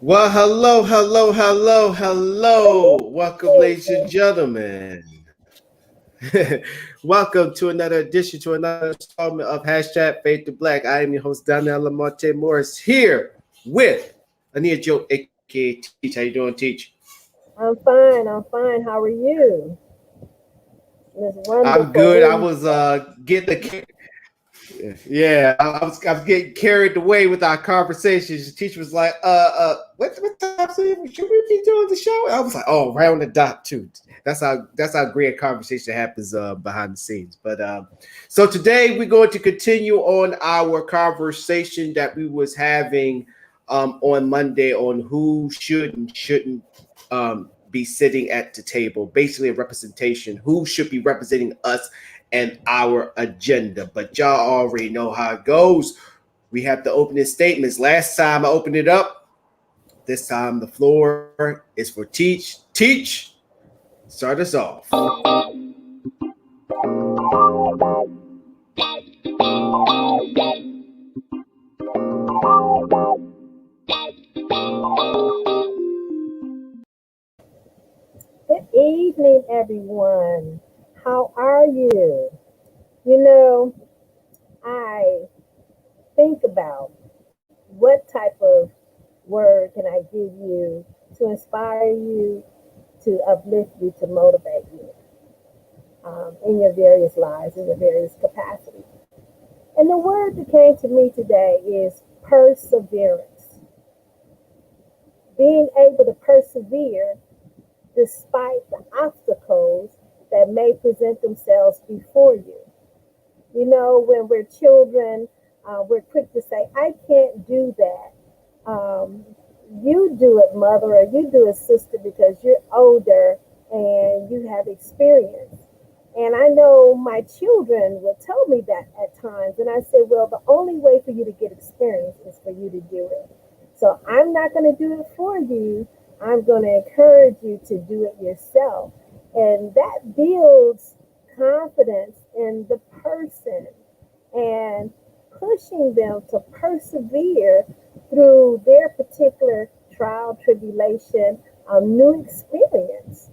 Well, hello. Welcome, ladies and gentlemen. Welcome to another edition, to another installment of Hashtag Faith to Black. I am your host, Donnell Lamonte Morris, here with Ania Joe, aka Teach. How you doing, Teach? I'm fine. I'm fine. How are you? This I'm wonderful good. I was Wednesday. getting the yeah, I was getting carried away with our conversations. The teacher was like, what time should we be doing the show? I was like, oh, right on the dot too. That's how great a conversation happens behind the scenes. But so today we're going to continue on our conversation that we was having on Monday on who should and shouldn't be sitting at the table. Basically, a representation. Who should be representing us and our agenda. But y'all already know how it goes. We have the opening statements. Last time I opened it up. This time the floor is for Teach. Teach, start us off. Good evening, everyone. How are you? You know, I think about what type of word can I give you to inspire you, to uplift you, to motivate you in your various lives, in your various capacities. And the word that came to me today is perseverance. Being able to persevere despite the obstacles that may present themselves before you. You know, when we're children, we're quick to say, I can't do that. You do it, mother, or you do it, sister, because you're older and you have experience. And I know my children would tell me that at times. And I say, well, the only way for you to get experience is for you to do it. So I'm not going to do it for you. I'm going to encourage you to do it yourself. And that builds confidence in the person and pushing them to persevere through their particular trial, tribulation, new experience.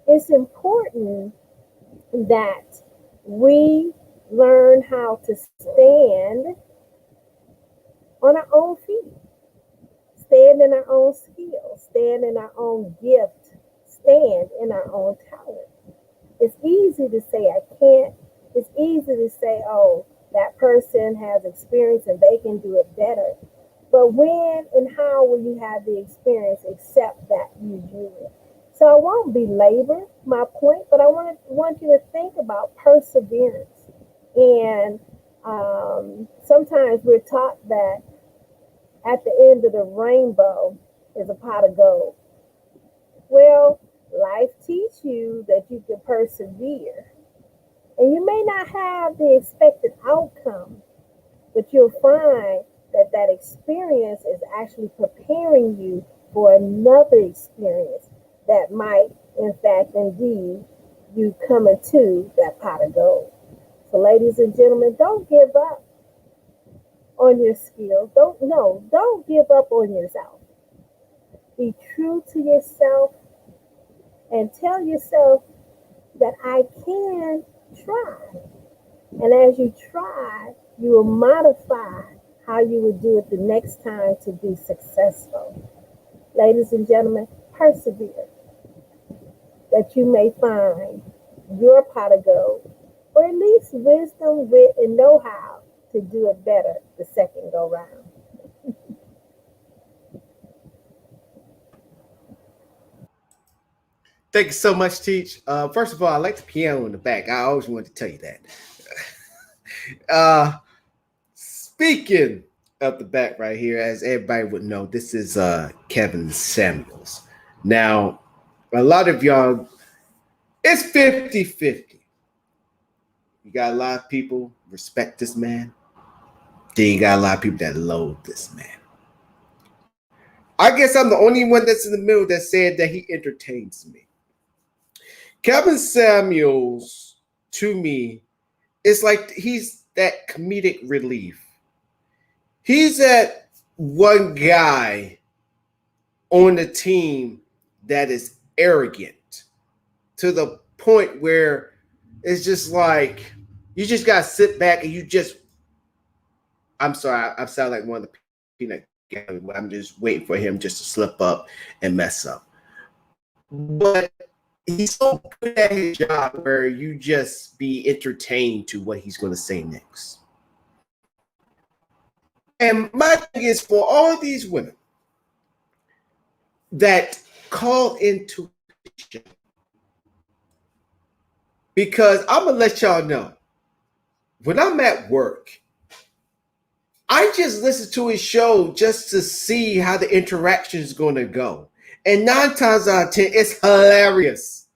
It's important that we learn how to stand on our own feet, stand in our own skills, stand in our own gift, stand in our own talent. It's easy to say, I can't. It's easy to say, oh, that person has experience and they can do it better. But when and how will you have the experience except that you do it? So I won't belabor my point, but I want you to think about perseverance. And sometimes we're taught that at the end of the rainbow is a pot of gold. Well, life teaches you that you can persevere. And you may not have the expected outcome, but you'll find that that experience is actually preparing you for another experience that might, in fact, indeed, you come into that pot of gold. So, ladies and gentlemen, don't give up on your skills. Don't give up on yourself. Be true to yourself and tell yourself that I can try. And as you try, you will modify how you would do it the next time to be successful. Ladies and gentlemen, persevere that you may find your pot of gold, or at least wisdom, wit, and know how to do it better the second go round. Thank you so much, Teach. First of all, I like the piano in the back. I always wanted to tell you that. Speaking of the back right here, as everybody would know, this is Kevin Samuels. Now, a lot of y'all, it's 50-50. You got a lot of people respect this man. Then you got a lot of people that loathe this man. I guess I'm the only one that's in the middle that said that he entertains me. Kevin Samuels, to me, is like he's that comedic relief. He's that one guy on the team that is arrogant to the point where it's just like you just gotta sit back and you just. I'm sorry, I sound like one of the peanut gallery. I'm just waiting for him just to slip up and mess up. But he's so good at his job where you just be entertained to what he's going to say next. And my thing is for all of these women that call into the show, because I'm gonna let y'all know when I'm at work, I just listen to his show just to see how the interaction is going to go. And 9 times out of 10, it's hilarious.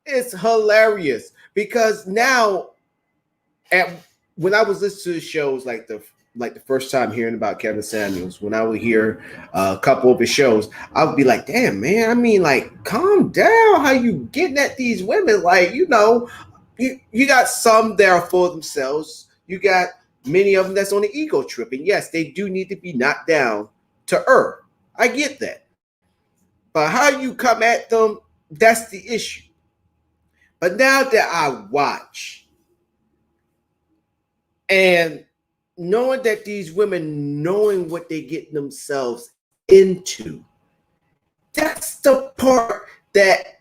It's hilarious because now, when I was listening to the shows, like the first time hearing about Kevin Samuels, when I would hear a couple of his shows, I would be like, "Damn, man! I mean, like, calm down. How you getting at these women? Like, you got some that are for themselves. You got many of them that's on the ego trip, and yes, they do need to be knocked down to earth. I get that, but how you come at them, that's the issue." But now that I watch and knowing that these women knowing what they get themselves into, that's the part that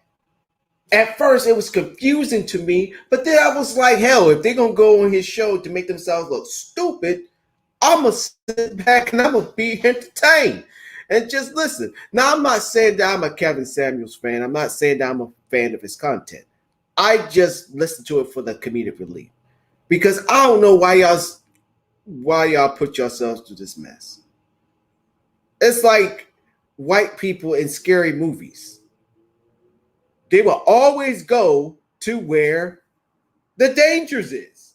at first it was confusing to me, but then I was like, hell, if they're gonna go on his show to make themselves look stupid, I'm gonna sit back and I'm gonna be entertained and just listen. Now, I'm not saying that I'm a Kevin Samuels fan. I'm not saying that I'm a fan of his content. I just listen to it for the comedic relief because I don't know why y'all put yourselves through this mess. It's like white people in scary movies. They will always go to where the dangers is.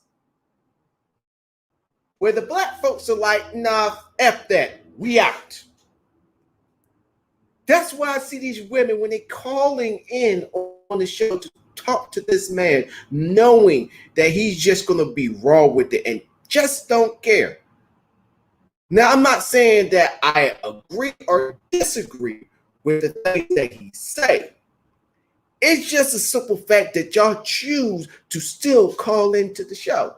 Where the black folks are like, nah, F that, we out. That's why I see these women when they're calling in on the show to talk to this man, knowing that he's just going to be raw with it and just don't care. Now, I'm not saying that I agree or disagree with the things that he say. It's just a simple fact that y'all choose to still call into the show.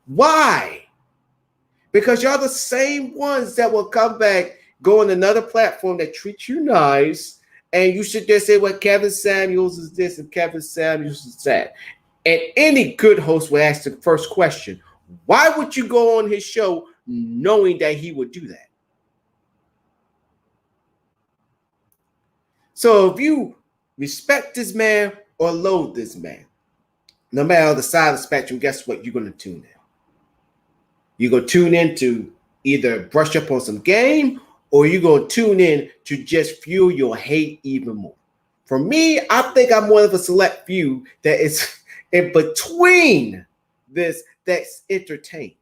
Why? Because y'all the same ones that will come back, go on another platform that treats you nice, and you should just say, well, Kevin Samuels is this and Kevin Samuels is that. And any good host would ask the first question, why would you go on his show knowing that he would do that? So if you respect this man or loathe this man, no matter the side of the spectrum, guess what? You're going to tune in. You're going to tune in to either brush up on some game or you're going to tune in to just fuel your hate even more. For me, I think I'm one of a select few that is in between this that's entertained.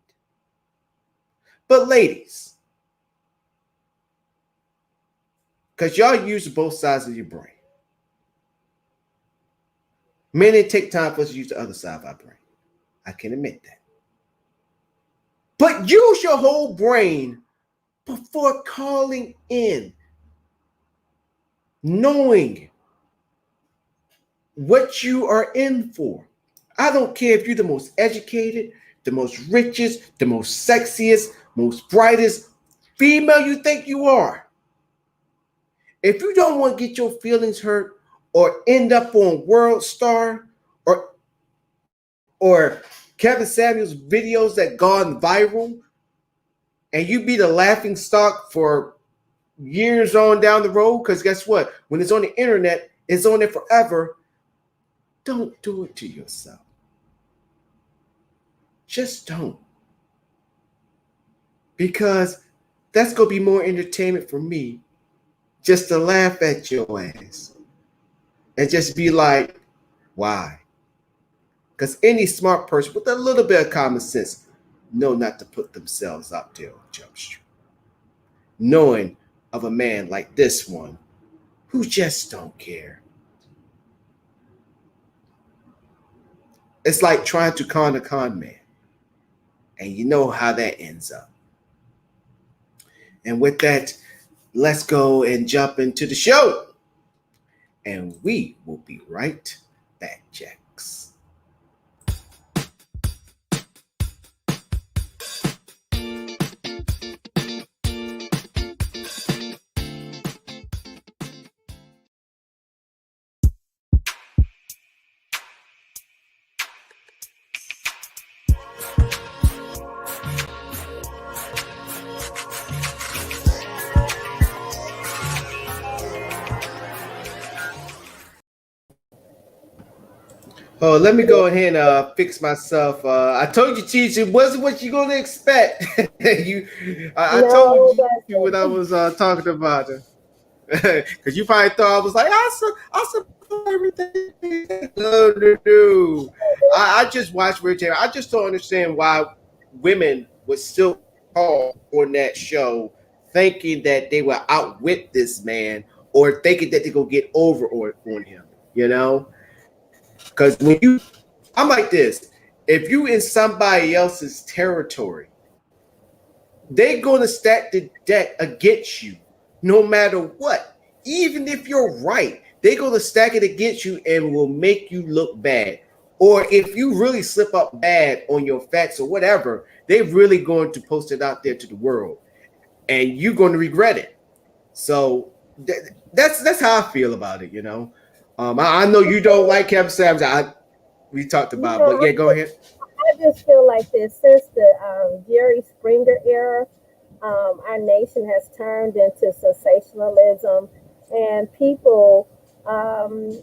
But ladies, because y'all use both sides of your brain. Men, it take time for us to use the other side of our brain. I can admit that. But use your whole brain before calling in, knowing what you are in for. I don't care if you're the most educated, the most richest, the most sexiest, most brightest female you think you are. If you don't want to get your feelings hurt or end up on World Star or Kevin Samuels videos that gone viral and you be the laughing stock for years on down the road, because guess what? When it's on the internet, it's on there forever. Don't do it to yourself. Just don't. Because that's going to be more entertainment for me just to laugh at your ass and just be like, why? Because any smart person with a little bit of common sense know not to put themselves out there on Jump Street. Knowing of a man like this one who just don't care. It's like trying to con a con man. And you know how that ends up. And with that, let's go and jump into the show. And we will be right back, Jax. Oh, let me go ahead and fix myself. I told you, Cheech, it wasn't what you're gonna expect. I No, told you when I was talking about it, because you probably thought I was like, I support everything. No, no, no. I just watched Red Taylor. I just don't understand why women would still call on that show, thinking that they will outwit this man or thinking that they go get over on him. You know. Because when I'm like this, if you in somebody else's territory, they're gonna stack the deck against you, no matter what. Even if you're right, they're gonna stack it against you and will make you look bad. Or if you really slip up bad on your facts or whatever, they're really going to post it out there to the world, and you're going to regret it. So that's how I feel about it. I know you don't like Kevin Samuels. We talked you about, know, but yeah, go ahead. I just feel like this since the Jerry Springer era, our nation has turned into sensationalism, and people,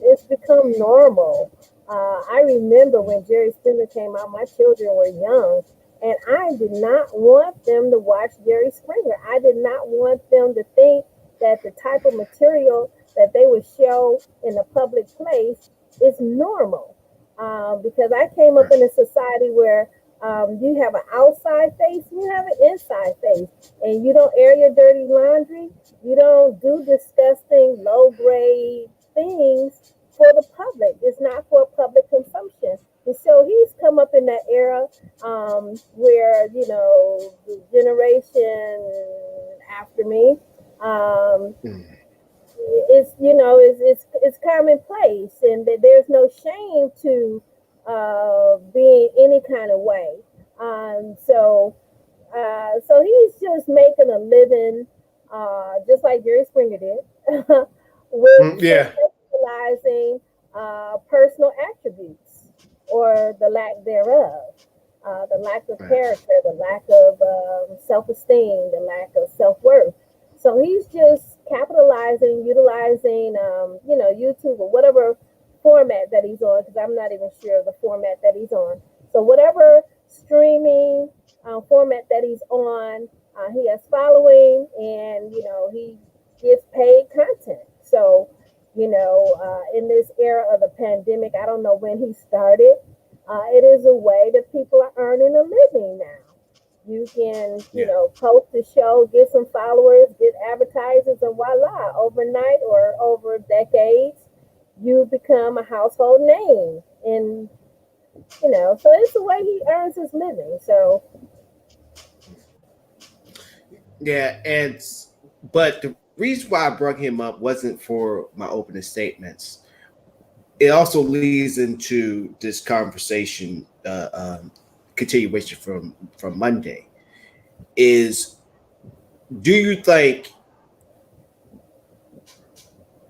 it's become normal. I remember when Jerry Springer came out, my children were young, and I did not want them to watch Jerry Springer. I did not want them to think that the type of material that they would show in a public place is normal. Because I came up Right. in a society where you have an outside face, you have an inside face, and you don't air your dirty laundry. You don't do disgusting, low grade things for the public. It's not for public consumption. And so he's come up in that era where, the generation after me, um, Mm. it's commonplace, and that there's no shame to being any kind of way. So he's just making a living, just like Jerry Springer did, with Yeah. sensationalizing personal attributes or the lack thereof, the lack of Right. character, the lack of self-esteem, the lack of self-worth. So he's just capitalizing, utilizing, YouTube or whatever format that he's on, because I'm not even sure the format that he's on. So whatever streaming format that he's on, he has following, and he gets paid content. So in this era of the pandemic, I don't know when he started. It is a way that people are earning a living now. You can, Yeah. post a show, get some followers, get advertisers, and voila, overnight or over decades, you become a household name. And, so it's the way he earns his living. So, Yeah. But the reason why I brought him up wasn't for my opening statements. It also leads into this conversation, continuation from Monday. Is do you think,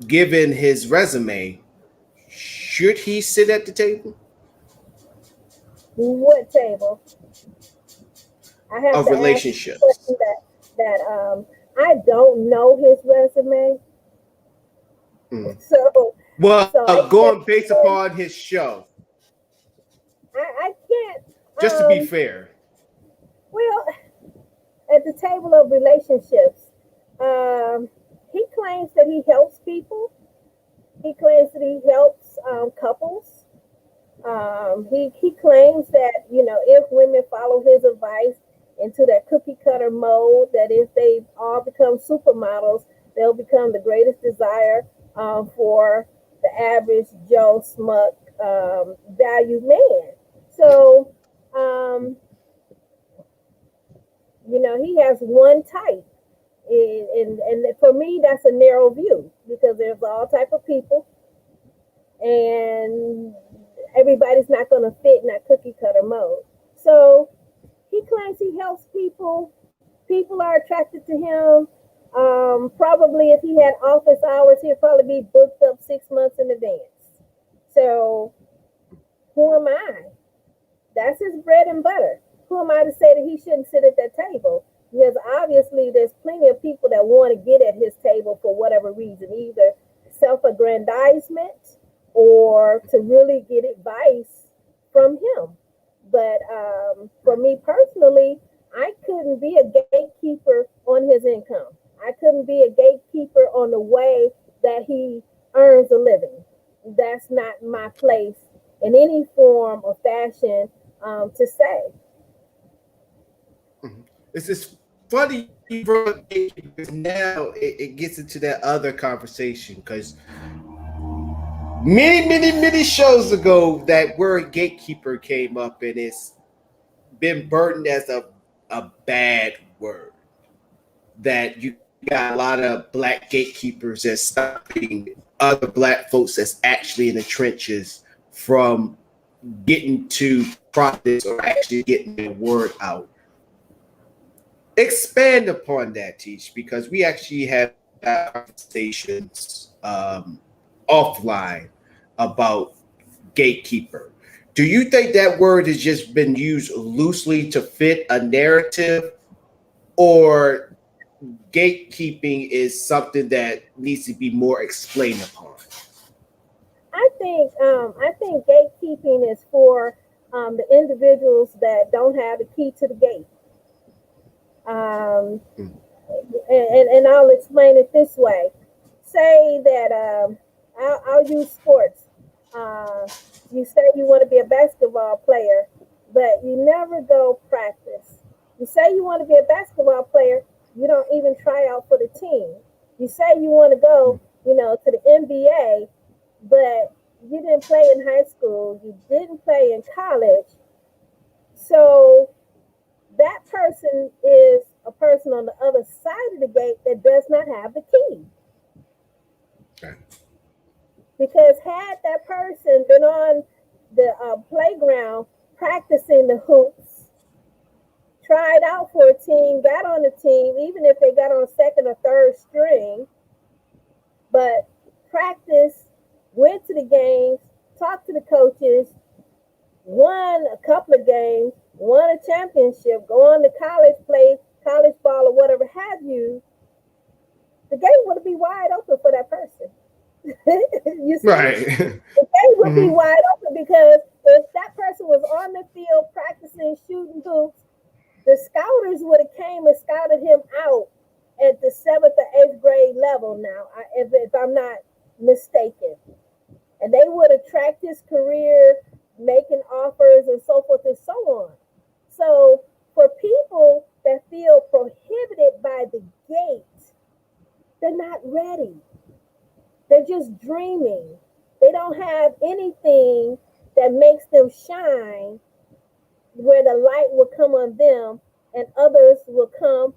given his resume, should he sit at the table what table? I have of to ask a relationships? question that I don't know his resume. Mm. So, Well, so I going based can't, upon his show, I can't, just to be fair. well, at the table of relationships, um, he claims that he helps people. He claims that he helps couples. He claims that, if women follow his advice into that cookie cutter mode, that if they all become supermodels, they'll become the greatest desire for the average Joe Smuck valued man. So, um, he has one type, And for me, that's a narrow view because there's all type of people, and everybody's not going to fit in that cookie cutter mode. So he claims he helps people. People are attracted to him. Probably if he had office hours, he'd probably be booked up 6 months in advance. So who am I? That's his bread and butter. Who am I to say that he shouldn't sit at that table? Because obviously there's plenty of people that want to get at his table for whatever reason, either self-aggrandizement or to really get advice from him. But for me personally, I couldn't be a gatekeeper on his income. I couldn't be a gatekeeper on the way that he earns a living. That's not my place in any form or fashion to say. It's just funny because now it gets into that other conversation because many shows ago that word gatekeeper came up and it's been burdened as a bad word that you got a lot of black gatekeepers that's stopping other black folks that's actually in the trenches from getting to profits or actually getting the word out. Expand upon that, Teach, because we actually have conversations offline about gatekeeper. Do you think that word has just been used loosely to fit a narrative, or gatekeeping is something that needs to be more explained upon? I think gatekeeping is for the individuals that don't have the key to the gate. Um, Mm. and I'll explain it this way. Say that I'll use sports. Uh, you say you want to be a basketball player, but you never go practice. You say you want to be a basketball player, you don't even try out for the team. You say you want to go, to the NBA, but you didn't play in high school, you didn't play in college. So that person is a person on the other side of the gate that does not have the key. Okay. Because had that person been on the playground practicing the hoops, tried out for a team, got on the team, even if they got on second or third string, but practice, went to the games, talked to the coaches, won a couple of games, won a championship, go on to college, play college ball or whatever have you, the gate would be wide open for that person. You see, Right. the gate would be Mhm. wide open because if that person was on the field practicing shooting hoops, the scouters would have came and scouted him out at the seventh or eighth grade level. Now, if I'm not mistaken, and they would have tracked his career, making offers and so forth and so on. So for people that feel prohibited by the gate, they're not ready. They're just dreaming. They don't have anything that makes them shine where the light will come on them and others will come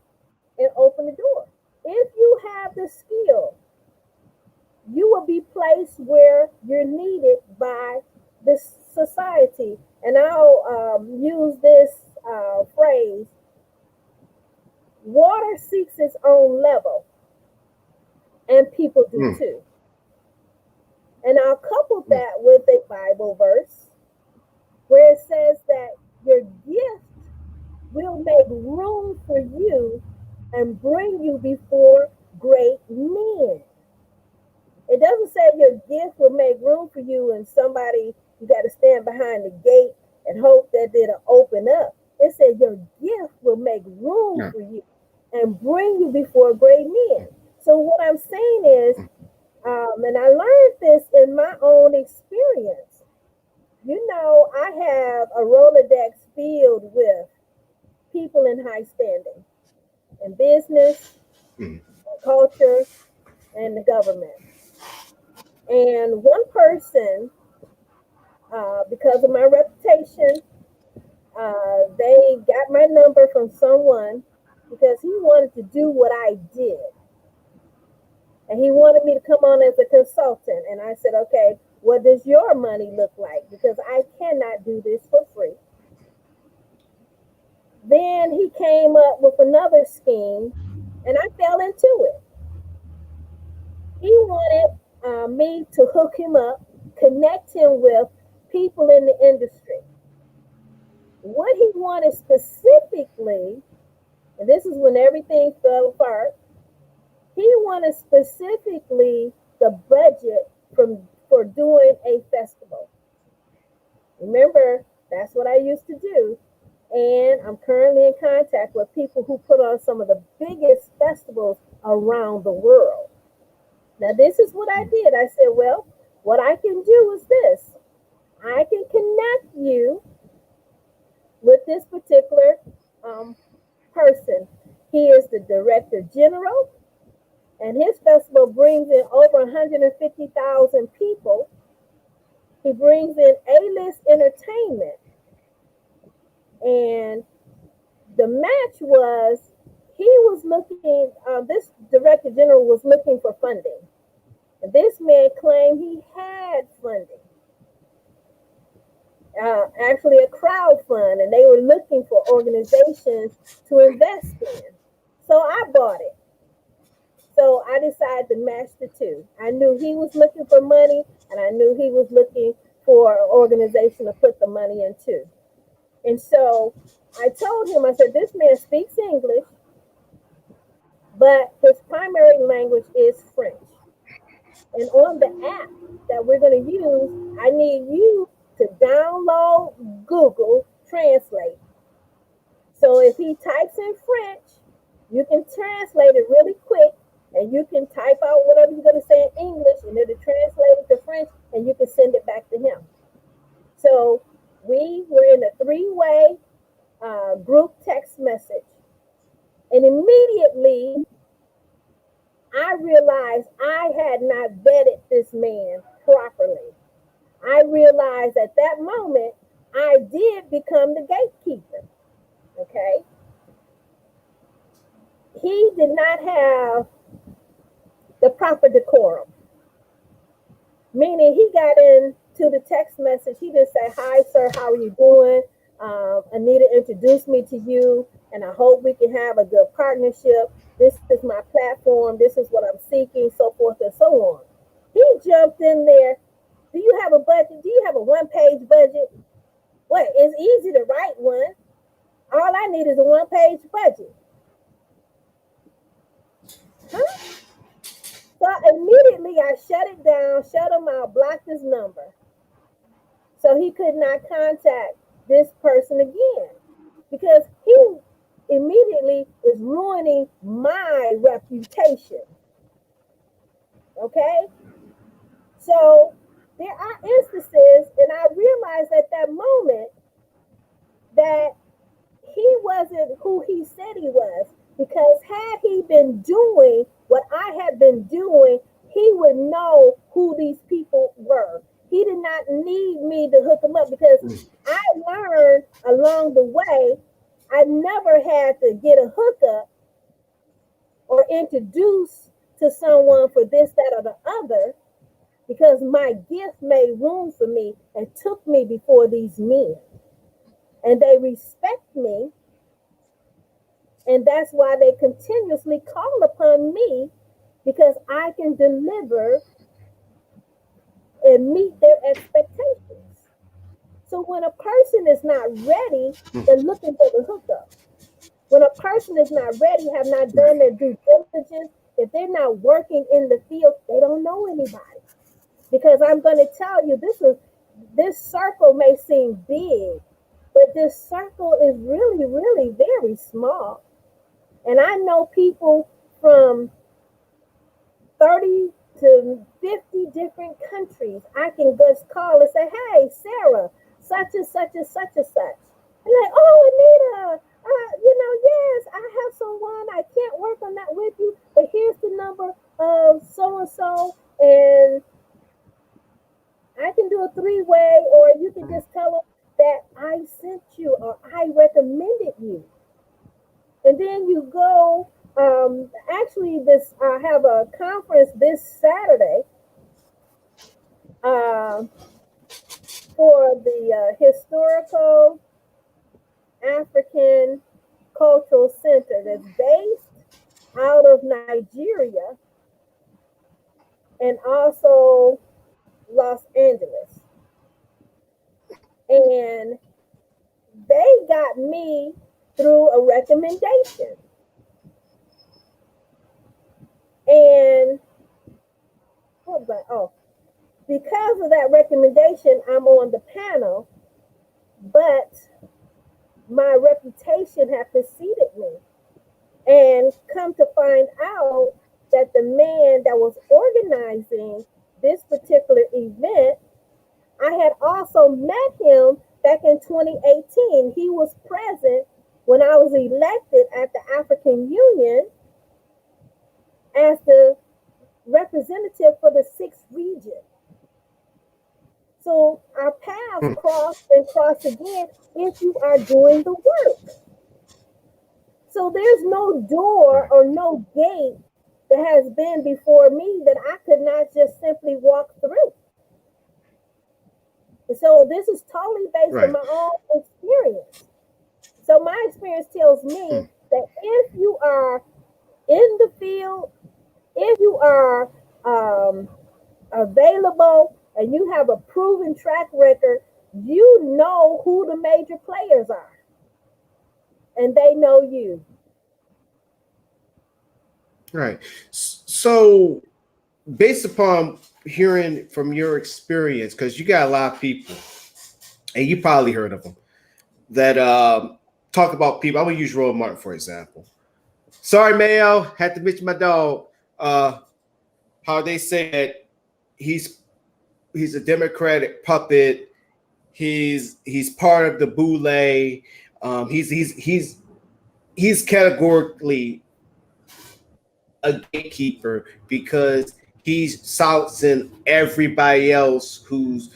and open the door. If you have the skill, you will be placed where you're needed by this society. And I'll use this phrase: water seeks its own level, and people do Mm. too. And I'll couple that with a Bible verse where it says that your gift will make room for you and bring you before great men. It doesn't say your gift will make room for you and somebody you got to stand behind the gate and hope that it'll open up. It said your gift will make room Yeah. for you and bring you before great men. So what I'm saying is, and I learned this in my own experience. I have a Rolodex filled with people in high standing in business, Mm. culture, and the government. And one person, because of my reputation, they got my number from someone because he wanted to do what I did. And he wanted me to come on as a consultant. And I said, okay, what does your money look like? Because I cannot do this for free. Then he came up with another scheme, and I fell into it. He wanted me to hook him up, connect him with people in the industry. What he wanted specifically, and this is when everything fell apart, he wanted specifically the budget for doing a festival. Remember, that's what I used to do. And I'm currently in contact with people who put on some of the biggest festivals around the world. Now, this is what I did. I said, well, what I can do is this. I can connect you with this particular person. He is the director general, and his festival brings in over 150,000 people. He brings in A-list entertainment. And the match was, he was looking, this director general was looking for funding. And this man claimed he had funding. Actually a crowd fund, and they were looking for organizations to invest in. So I bought it. So I decided to match the two. I knew he was looking for money, and I knew he was looking for an organization to put the money into. And so I told him, I said, this man speaks English, but his primary language is French. And on the app that we're going to use, I need you to download Google Translate. So if he types in French, you can translate it really quick, and you can type out whatever you're going to say in English, and it'll translate it to French, and you can send it back to him. So we were in a three-way group text message. And immediately I realized I had not vetted this man properly. I realized at that moment I did become the gatekeeper. Okay. He did not have the proper decorum. Meaning he got into the text message, he didn't say, hi, sir, how are you doing? Anita introduced me to you, and I hope we can have a good partnership. This is my platform. This is what I'm seeking, so forth and so on. He jumped in there. Do you have a budget? Do you have a one-page budget? Well, it's easy to write one. All I need is a one-page budget. Huh? So immediately I shut it down, shut him out, blocked his number. So he could not contact this person again, because he immediately is ruining my reputation. Okay? So there are instances, and I realized at that moment that he wasn't who he said he was, because had he been doing what I had been doing, he would know who these people were. He did not need me to hook him up, because I learned along the way I never had to get a hookup or introduce to someone for this, that, or the other, because my gift made room for me and took me before these men. And they respect me. And that's why they continuously call upon me, because I can deliver and meet their expectations. So when a person is not ready, they're looking for the hookup. When a person is not ready, have not done their due diligence, if they're not working in the field, they don't know anybody. Because I'm going to tell you, this circle may seem big, but this circle is really, really very small. And I know people from 30 to 50 different countries. I can just call and say, hey, Sarah, such and such and such and such. And like, oh, Anita, yes, I have someone. I can't work on that with you, but here's the number of so and so, and I can do a three-way, or you can just tell them that I sent you or I recommended you. And then you go, actually, this I have a conference this Saturday uh, for the Historical African Cultural Center that's based out of Nigeria and also Los Angeles. And they got me through a recommendation. And what about, oh, because of that recommendation, I'm on the panel, but my reputation had preceded me. And come to find out that the man that was organizing this particular event, I had also met him back in 2018. He was present when I was elected at the African Union as the representative for the 6th region. So our paths cross and cross again if you are doing the work. So there's no door or no gate that has been before me that I could not just simply walk through. And so this is totally based on my own experience. So my experience tells me that if you are in the field, if you are available and you have a proven track record, you know who the major players are. And they know you. Right. So, based upon hearing from your experience, because you got a lot of people, and you probably heard of them, that talk about people. I'm going to use Roland Martin, for example. Sorry, Mayo, had to mention my dog. How they say that he's a Democratic puppet. He's part of the Boule. He's categorically a gatekeeper because he's silencing everybody else who's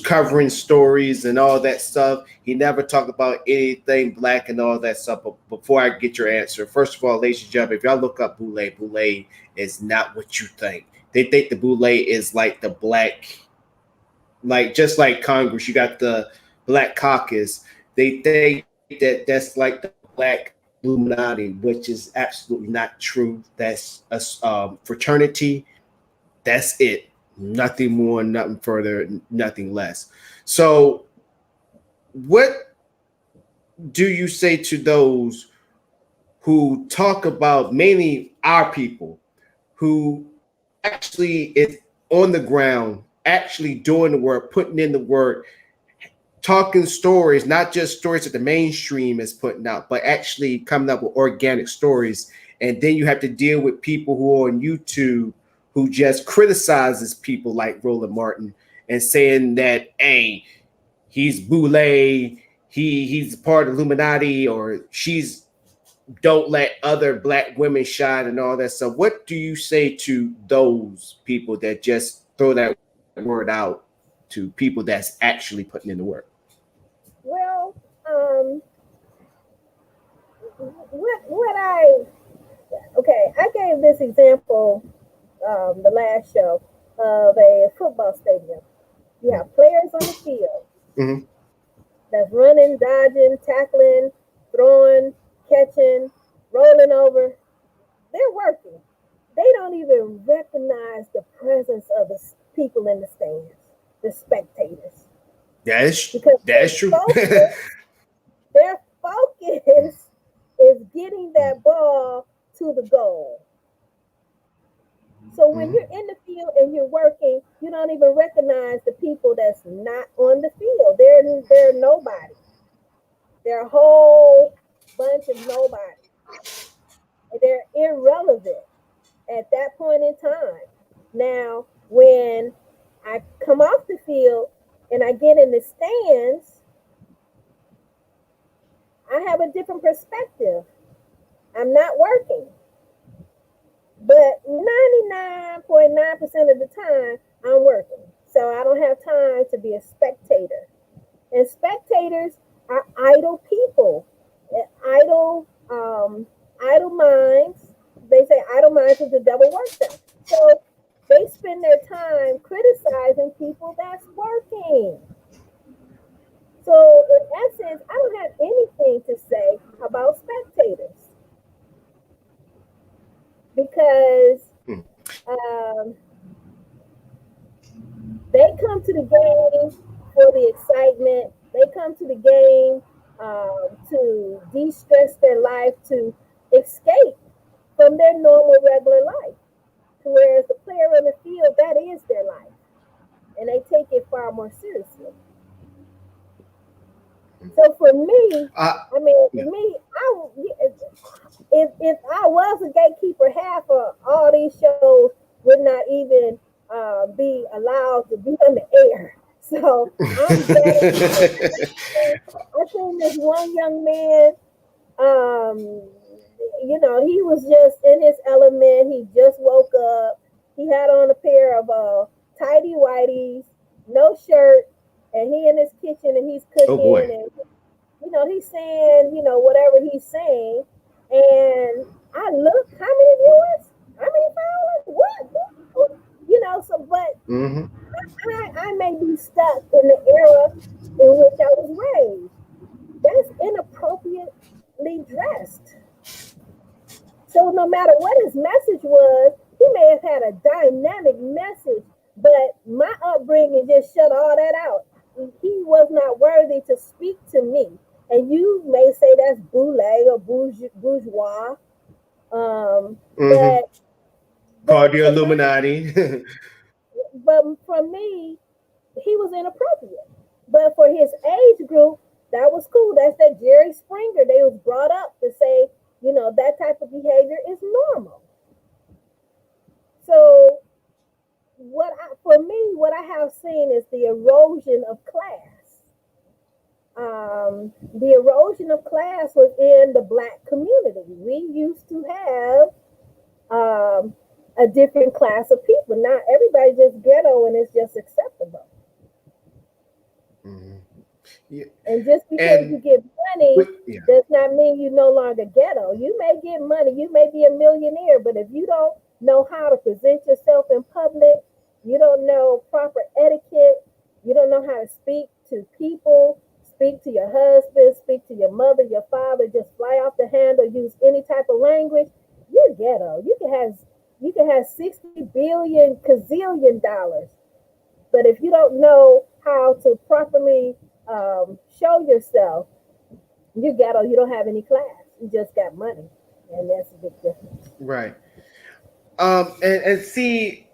covering stories and all that stuff. He never talked about anything black and all that stuff. But before I get your answer, first of all, ladies and gentlemen, if y'all look up Boule, Boule is not what you think. They think the Boule is like the black, like just like Congress, you got the Black Caucus. They think that that's like the black Illuminati, which is absolutely not true. That's a fraternity. That's it. Nothing more, nothing further, nothing less. So, what do you say to those who talk about mainly our people who actually is on the ground, actually doing the work, putting in the work, talking stories, not just stories that the mainstream is putting out, but actually coming up with organic stories. And then you have to deal with people who are on YouTube who just criticizes people like Roland Martin and saying that, hey, he's Boule, he's part of Illuminati, or she's don't let other black women shine and all that stuff. What do you say to those people that just throw that word out to people that's actually putting in the work? Well, I gave this example the last show of a football stadium. You have players on the field that's running, dodging, tackling, throwing, catching, rolling over. They're working. They don't even recognize the presence of the people in the stands, the spectators. That's true. Their focus is getting that ball to the goal. So when you're in the field and you're working, you don't even recognize the people that's not on the field. They're nobody. They're a whole bunch of nobody. They're irrelevant at that point in time. Now, when I come off the field and I get in the stands, I have a different perspective. I'm not working. But 99.9% of the time, I'm working. So I don't have time to be a spectator. And spectators are idle people, idle sense, I don't have anything to say about spectators because Hmm. um, they come to the game for the excitement. They come to the game to de-stress their life, to escape from their normal, regular life. Whereas the player on the field, that is their life, and they take it far more seriously. So for me, I mean, Yeah. me, if I was a gatekeeper, half of all these shows would not even be allowed to be on the air. So I'm very. I seen this one young man. Um, he was just in his element. He just woke up. He had on a pair of tidy whities, no shirt, and he in his kitchen and he's Oh cooking boy. and he's saying, whatever he's saying. And I look, how many viewers? How many followers? What? So, but Mm-hmm. I may be stuck in the era in which I was raised. That's inappropriately dressed. So, no matter what his message was, he may have had a dynamic message, but my upbringing just shut all that out. He was not worthy to speak to me. And you may say that's boule or bourgeois, Mm-hmm. but Part of the to my Illuminati. but for me, he was inappropriate. But for his age group, that was cool. That's that Jerry Springer. They was brought up to say, that type of behavior is normal. So for me, what I have seen is the erosion of class. The erosion of class within the Black community. We used to have a different class of people. Now everybody just ghetto and it's just acceptable. Mm-hmm. Yeah. And just because you And get money yeah. does not mean you no longer ghetto. You may get money, you may be a millionaire, but if you don't know how to present yourself in public, you don't know proper etiquette, you don't know how to speak to people, speak to your husband, speak to your mother, your father, just fly off the handle, use any type of language, you're ghetto. You can have 60 billion gazillion dollars. But if you don't know how to properly show yourself, you ghetto. You don't have any class. You just got money, and that's a big difference. Right. And see,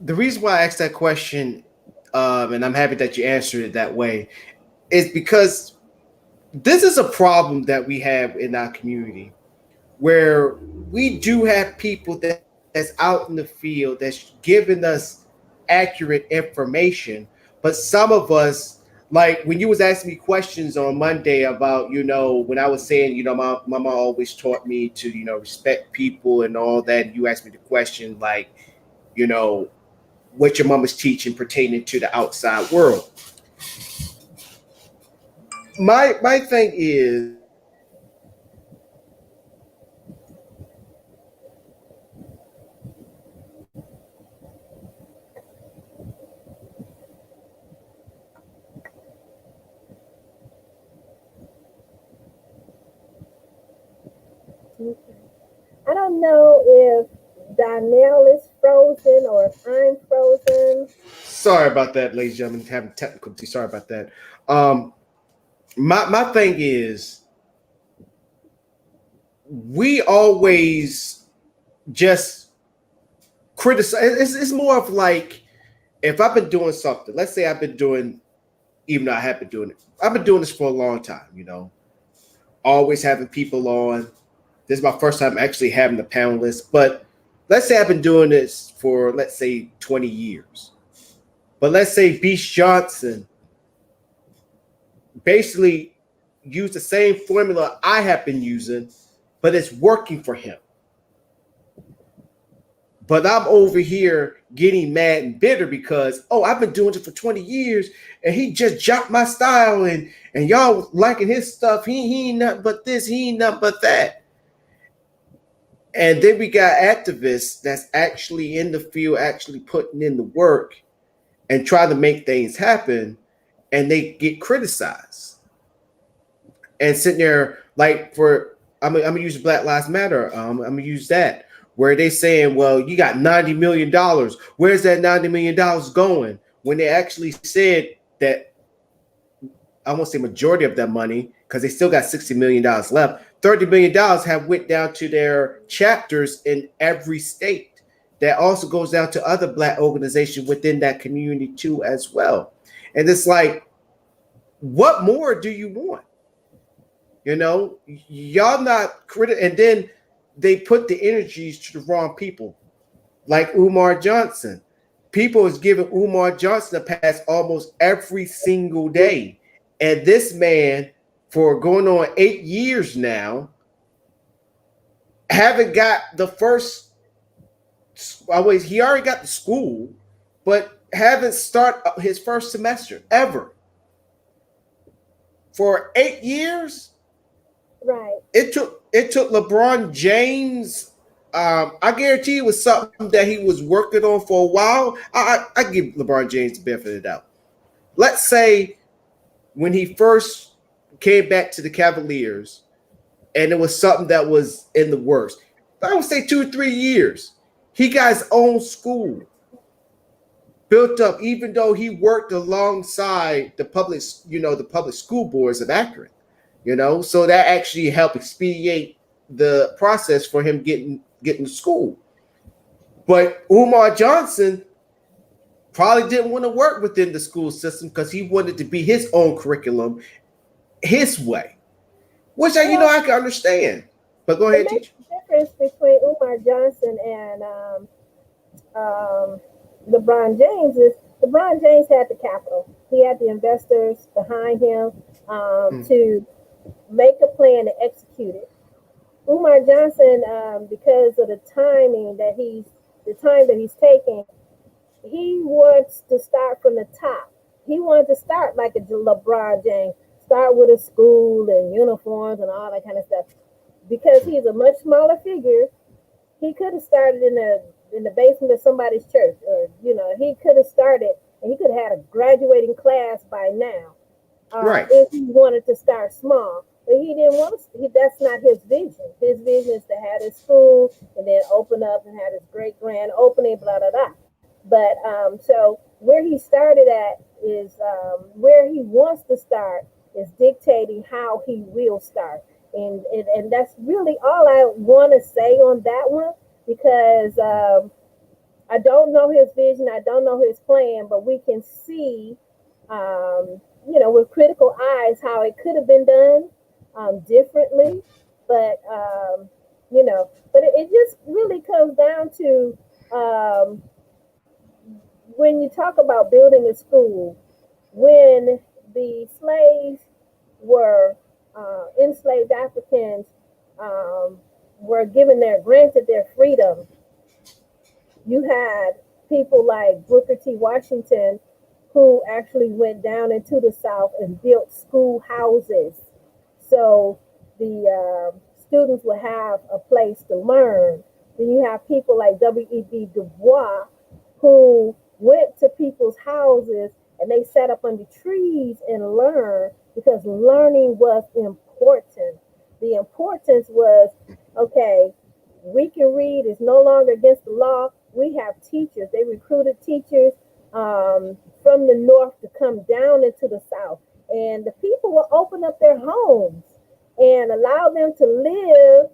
the reason why I asked that question, and I'm happy that you answered it that way, is because this is a problem that we have in our community where we do have people that's out in the field that's giving us accurate information, but some of us, like when you was asking me questions on Monday about, when I was saying, my mom always taught me to, respect people and all that. You asked me the question like, you know, what your mom is teaching pertaining to the outside world. My thing is, Okay. I don't know if Donnell is frozen or if I'm frozen. sorry about that, ladies and gentlemen, having technical difficulty. Sorry about that. Um, my thing is, we always just criticize. It's more of like, if I've been doing something, let's say I've been doing, even though I have been doing it, I've been doing this for a long time, always having people on. This is my first time actually having the panelists, but let's say I've been doing this for, let's say, 20 years. But let's say Beast Johnson basically used the same formula I have been using, but it's working for him. But I'm over here getting mad and bitter because, oh, I've been doing it for 20 years and he just jumped my style, and y'all liking his stuff. He ain't nothing but this, he ain't nothing but that. And then we got activists that's actually in the field, actually putting in the work and try to make things happen, and they get criticized. and sitting there like for I'm gonna use Black Lives Matter. I'm gonna use that where they saying, well, you got $90 million. Where's that $90 million going? When they actually said that I won't say majority of that money because they still got $60 million left. $30 million have went down to their chapters in every state. That also goes down to other Black organizations within that community too, as well. And it's like, what more do you want? You know, y'all not critical, and then they put the energies to the wrong people, like Umar Johnson. People is giving Umar Johnson a pass almost every single day. And this man, for going on 8 years now, haven't got the first. Always, he already got the school, but haven't started his first semester ever. For 8 years, Right. It took LeBron James. I guarantee it was something that he was working on for a while. I give LeBron James the benefit of the doubt. Let's say when he first came back to the Cavaliers, and it was something that was in the works. I would say 2 or 3 years. He got his own school built up, even though he worked alongside the public, the public school boards of Akron. So that actually helped expedite the process for him getting to school. But Umar Johnson probably didn't want to work within the school system because he wanted to be his own curriculum, his way, which I can understand. But go ahead, teacher. The difference between Umar Johnson and LeBron James is LeBron James had the capital. He had the investors behind him to make a plan to execute it. Umar Johnson, because of the time that he's taking, he wants to start from the top. He wanted to start like a LeBron James, start with a school and uniforms and all that kind of stuff. Because he's a much smaller figure, he could have started in the basement of somebody's church, or he could have started and he could have had a graduating class by now. Right. If he wanted to start small. But he didn't want to, that's not his vision. His vision is to have his school and then open up and have his great grand opening, blah, blah, blah. But so where he started at is where he wants to start is dictating how he will start. And that's really all I want to say on that one, because I don't know his vision. I don't know his plan, but we can see, with critical eyes how it could have been done differently. But, but it just really comes down to when you talk about building a school, when the slaves were enslaved Africans were granted their freedom, you had people like Booker T. Washington who actually went down into the South and built schoolhouses. So the students would have a place to learn. Then you have people like W.E.B. Du Bois who went to people's houses and they sat up under trees and learned, because learning was important. The importance was, okay, we can read, it's no longer against the law. We have teachers. They recruited teachers from the North to come down into the South. And the people will open up their homes and allow them to live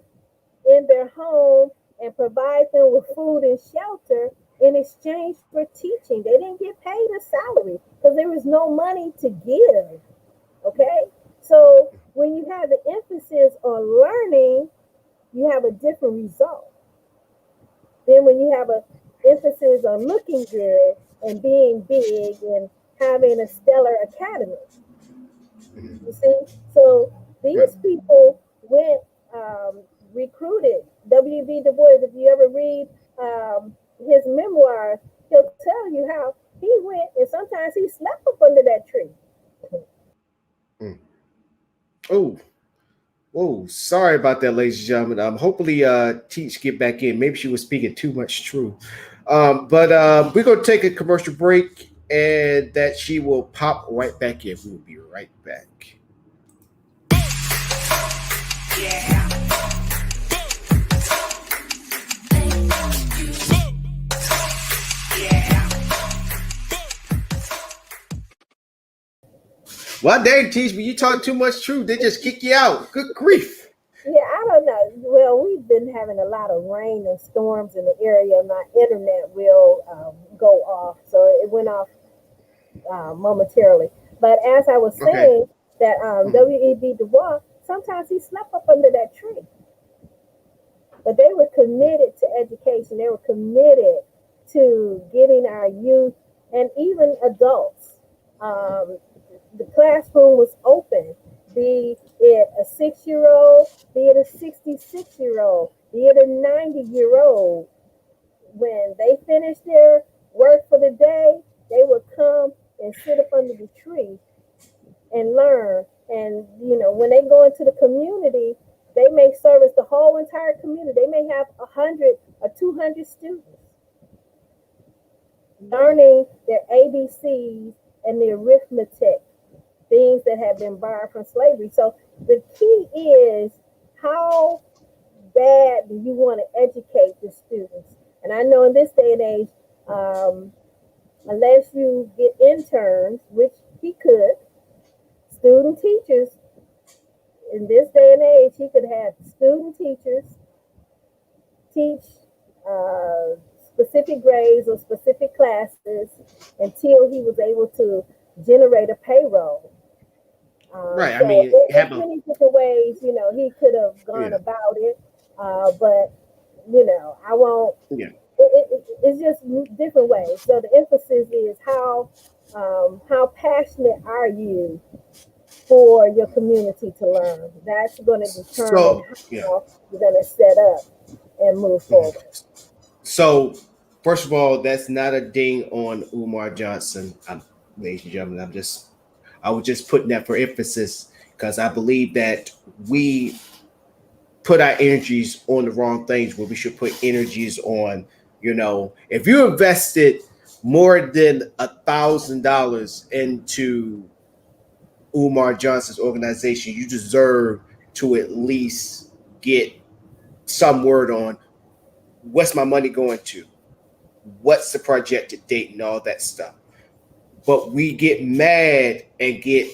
in their home and provide them with food and shelter in exchange for teaching. They didn't get paid a salary because there was no money to give. Okay? So when you have the emphasis on learning, you have a different result. Then when you have an emphasis on looking good and being big and having a stellar academy, you see? So these people went, recruited. W.B. Du Bois, if you ever read his memoirs, he'll tell you how he went and sometimes he slept up under that tree. Oh, sorry about that, ladies and gentlemen. Hopefully Teach get back in. Maybe she was speaking too much truth. But we're going to take a commercial break, and that she will pop right back in. We'll be right back. Well, they teach me you talk too much truth. They just kick you out. Good grief. Yeah, I don't know. Well, we've been having a lot of rain and storms in the area. My internet will go off, so it went off momentarily. But as I was Okay. saying, that W.E.B. Du Bois, sometimes he slept up under that tree. But they were committed to education. They were committed to getting our youth and even adults. The classroom was open, be it a 6-year-old, be it a 66-year-old, be it a 90-year-old. When they finished their work for the day, they would come and sit up under the tree and learn. And when they go into the community, they may service the whole entire community. They may have 100 or 200 students learning their ABCs and the arithmetic, things that have been borrowed from slavery. So the key is, how bad do you want to educate the students? And I know in this day and age, unless you get interns, which he could, student teachers, in this day and age, he could have student teachers teach specific grades or specific classes until he was able to generate a payroll. Right. I So mean, there's many different ways, he could have gone about it. But, I won't. Yeah. It's just different ways. So the emphasis is how passionate are you for your community to learn? That's going to determine how you're going to set up and move forward. So, first of all, that's not a ding on Umar Johnson, ladies and gentlemen. I was just putting that for emphasis because I believe that we put our energies on the wrong things where we should put energies on. If you invested more than $1,000 into Umar Johnson's organization, you deserve to at least get some word on what's my money going to, what's the projected date, and all that stuff. But we get mad and get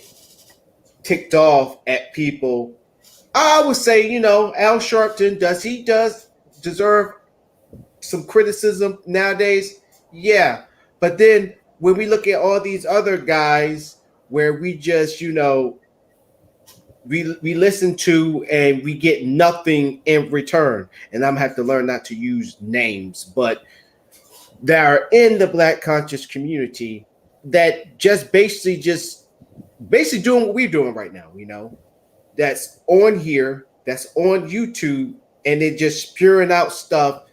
ticked off at people. I would say, Al Sharpton, does deserve some criticism nowadays? Yeah. But then when we look at all these other guys where we just, we listen to and we get nothing in return. And I'm gonna have to learn not to use names, but that are in the Black conscious community that just basically doing what we're doing right now, that's on here, that's on YouTube, and they're just spewing out stuff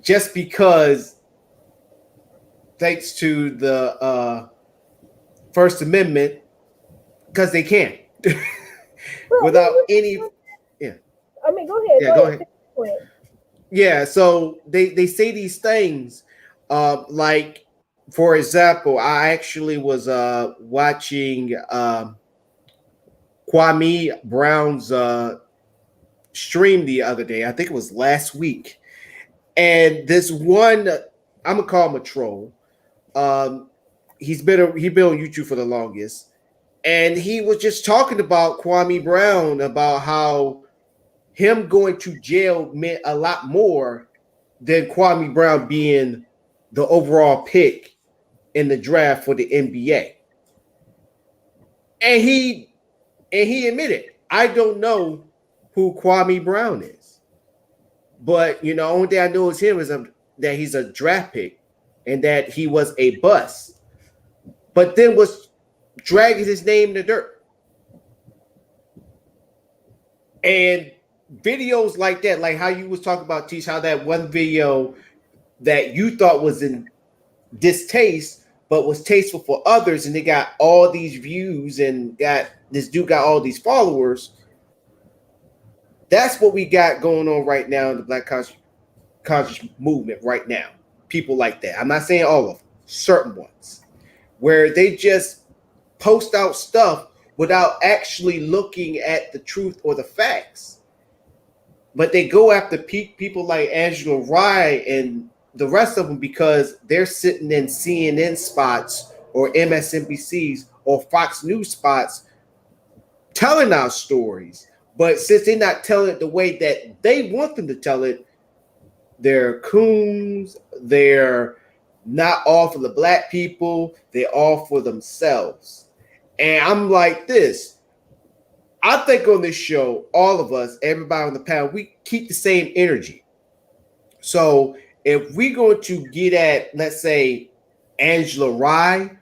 just because, thanks to the First Amendment, because they can. Without any. Yeah. I mean, go ahead. Yeah, go ahead. Yeah, so they say these things, like, for example, I actually was watching Kwame Brown's stream the other day. I think it was last week, and this one, I'm gonna call him a troll. He's been on YouTube for the longest, and he was just talking about Kwame Brown, about how him going to jail meant a lot more than Kwame Brown being the overall pick in the draft for the NBA. And he admitted, I don't know who Kwame Brown is. But, only thing I know is him is that he's a draft pick and that he was a bust. But then was dragging his name in the dirt. And videos like that, like how you was talking about, Teach, how that one video that you thought was in distaste, but was tasteful for others, and they got all these views and this dude got all these followers. That's what we got going on right now in the Black conscious movement right now. People like that. I'm not saying all of them, certain ones, where they just post out stuff without actually looking at the truth or the facts. But they go after people like Angela Rye and the rest of them because they're sitting in CNN spots or MSNBCs or Fox News spots telling our stories. But since they're not telling it the way that they want them to tell it, they're coons, they're not all for the black people, they're all for themselves. And I'm like this. I think on this show, all of us, everybody on the panel, we keep the same energy. So if we're going to get at, let's say, Angela Rye,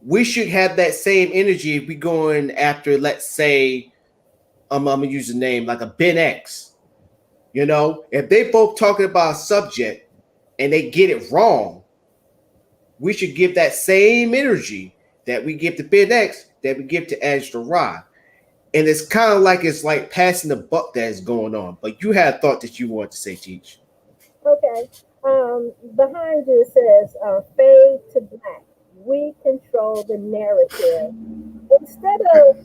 we should have that same energy if we're going after, let's say, I'm gonna use a name like a Ben X. You know, if they both talking about a subject and they get it wrong, we should give that same energy that we give to Ben X that we give to Angela Rye. And it's kind of like it's like passing the buck that is going on. But you had a thought that you wanted to say, Teach. Okay. Behind you it says fade to black. We control the narrative. Instead of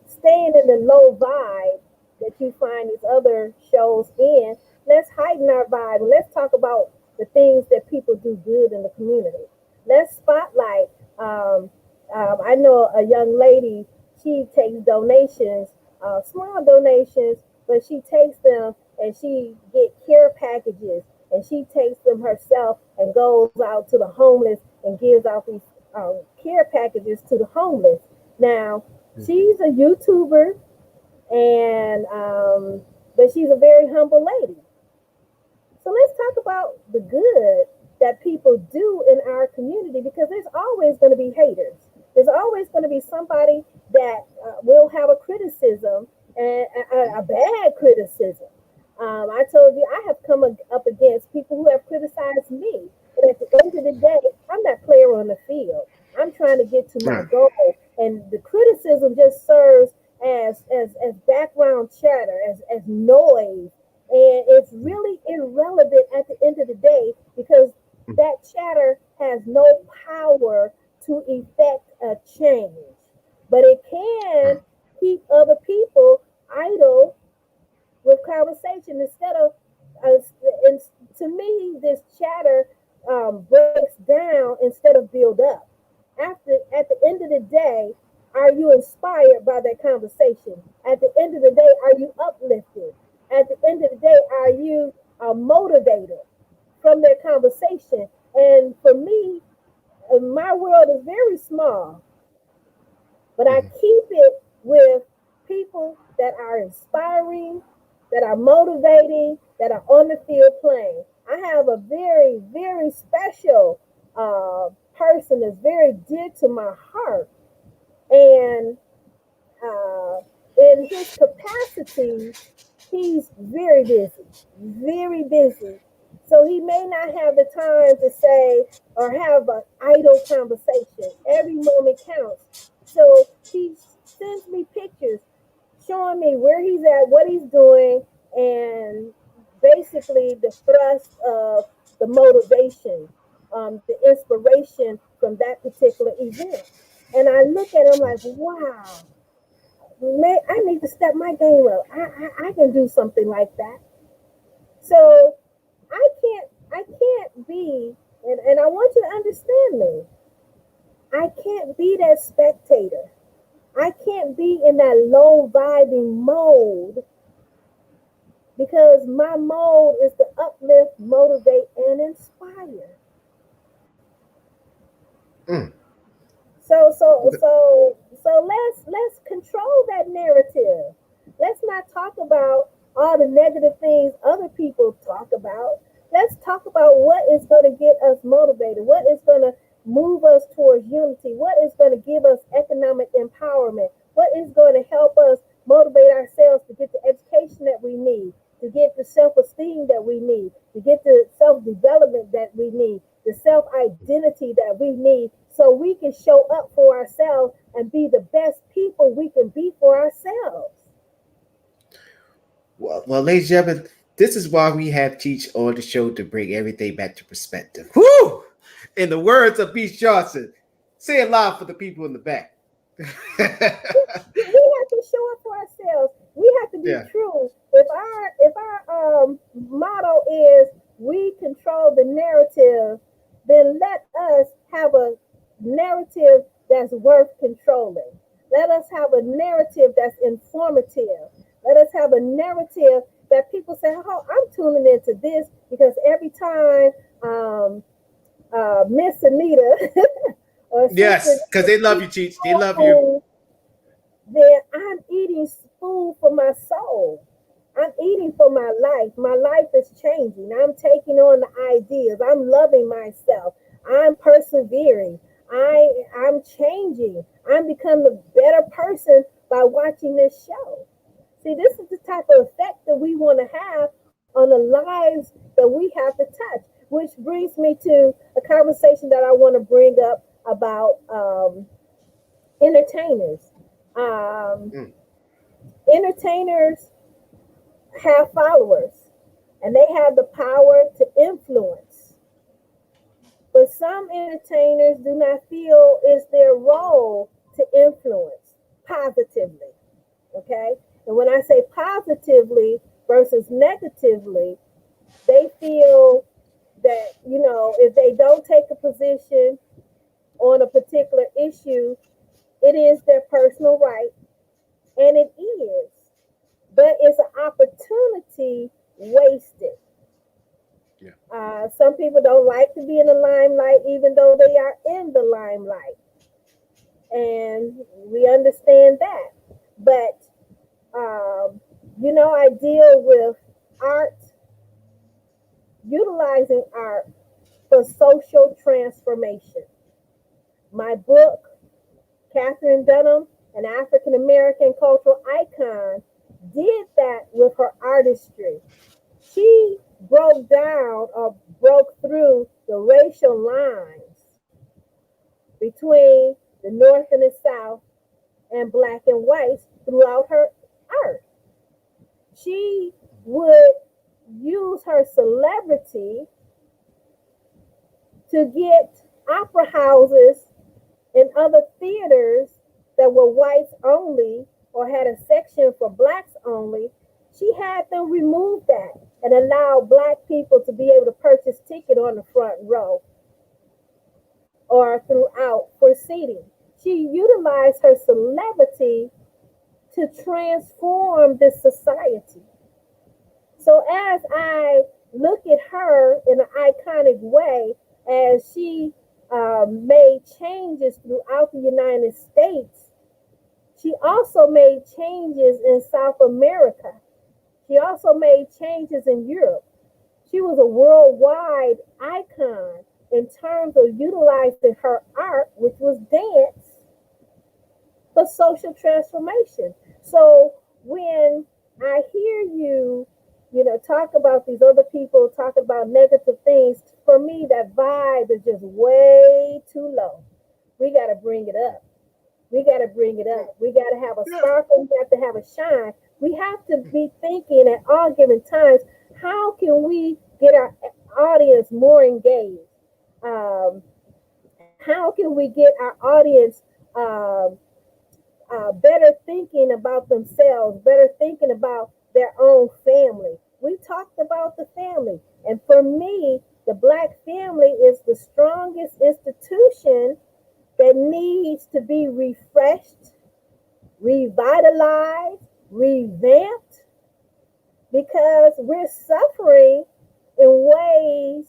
staying in the low vibe that you find these other shows in, let's heighten our vibe. Let's talk about the things that people do good in the community. Let's spotlight. I know a young lady, she takes donations, small donations, but she takes them and she get care packages and she takes them herself and goes out to the homeless and gives out these care packages to the homeless. Now, she's a YouTuber and but she's a very humble lady. So let's talk about the good that people do in our community because there's always going to be haters. There's always going to be somebody that will have a criticism and a bad criticism. I told you I have come up against people who have criticized me. But at the end of the day, I'm that player on the field. I'm trying to get to my goal. And the criticism just serves as background chatter, as noise. And it's really irrelevant at the end of the day because that chatter has no power to effect a change. But it can keep other people idle with conversation instead of, to me, this chatter breaks down instead of build up. At the end of the day, are you inspired by that conversation? At the end of the day, are you uplifted? At the end of the day, are you motivated from their conversation? And for me, my world is very small, but I keep it with people that are inspiring, that are motivating, that are on the field playing. I have a very, very special person that's very dear to my heart. And in his capacity, he's very busy, very busy. So he may not have the time to say or have an idle conversation. Every moment counts. So he sends me pictures showing me where he's at, what he's doing, and basically the thrust of the motivation, the inspiration from that particular event. And I look at him like, wow, I need to step my game up. I can do something like that. So I can't be, and I want you to understand me. I can't be that spectator. I can't be in that low vibing mode because my mode is to uplift, motivate, and inspire. So let's control that narrative. Let's not talk about all the negative things other people talk about. Let's talk about what is going to get us motivated, what is going to move us towards unity, what is going to give us economic empowerment, what is going to help us motivate ourselves to get the education that we need, to get the self-esteem that we need, to get the self-development that we need, the self-identity that we need, so we can show up for ourselves and be the best people we can be for ourselves. Well, ladies and gentlemen, this is why we have Teach on the show to bring everything back to perspective. Whoo! In the words of Beach Johnson, Say it loud for the people in the back. We have to show up for ourselves. We have to be Yeah. true. If our motto is we control the narrative, then let us have a narrative that's worth controlling. Let us have a narrative that's informative. Let us have a narrative that people say, "Oh, I'm tuning into this because every time Miss Anita or Sister Yes, because they love you, Cheech. They love you. food, then I'm eating food for my soul. I'm eating for my life. My life is changing. I'm taking on the ideas. I'm loving myself. I'm persevering. I'm changing. I'm becoming a better person by watching this show. See, this is the type of effect that we want to have on the lives that we have to touch, which brings me to a conversation that I want to bring up about entertainers. Um, Mm. Entertainers have followers and they have the power to influence. But some entertainers do not feel it's their role to influence positively. Okay? And when I say positively versus negatively, they feel that, if they don't take a position on a particular issue, it is their personal right, and it is. But it's an opportunity wasted. Yeah. Some people don't like to be in the limelight, even though they are in the limelight. And we understand that. But, I deal with art, utilizing art for social transformation. My book, Catherine Dunham, an African American cultural icon, did that with her artistry. She broke through the racial lines between the North and the South and black and whites throughout her art. She would use her celebrity to get opera houses and other theaters that were whites only or had a section for blacks only. She had them remove that and allow black people to be able to purchase ticket on the front row or throughout for seating. She utilized her celebrity to transform this society. So as I look at her in an iconic way, as she made changes throughout the United States, she also made changes in South America. She also made changes in Europe. She was a worldwide icon in terms of utilizing her art, which was dance, for social transformation. So when I hear you, talk about these other people, talk about negative things, for me, that vibe is just way too low. We got to bring it up. We got to bring it up. We got to have a Yeah. sparkle. We have to have a shine. We have to be thinking at all given times, how can we get our audience more engaged? Um, how can we get our audience um, better thinking about themselves, better thinking about their own family? We talked about the family. And for me, the black family is the strongest institution that needs to be refreshed, revitalized, revamped, because we're suffering in ways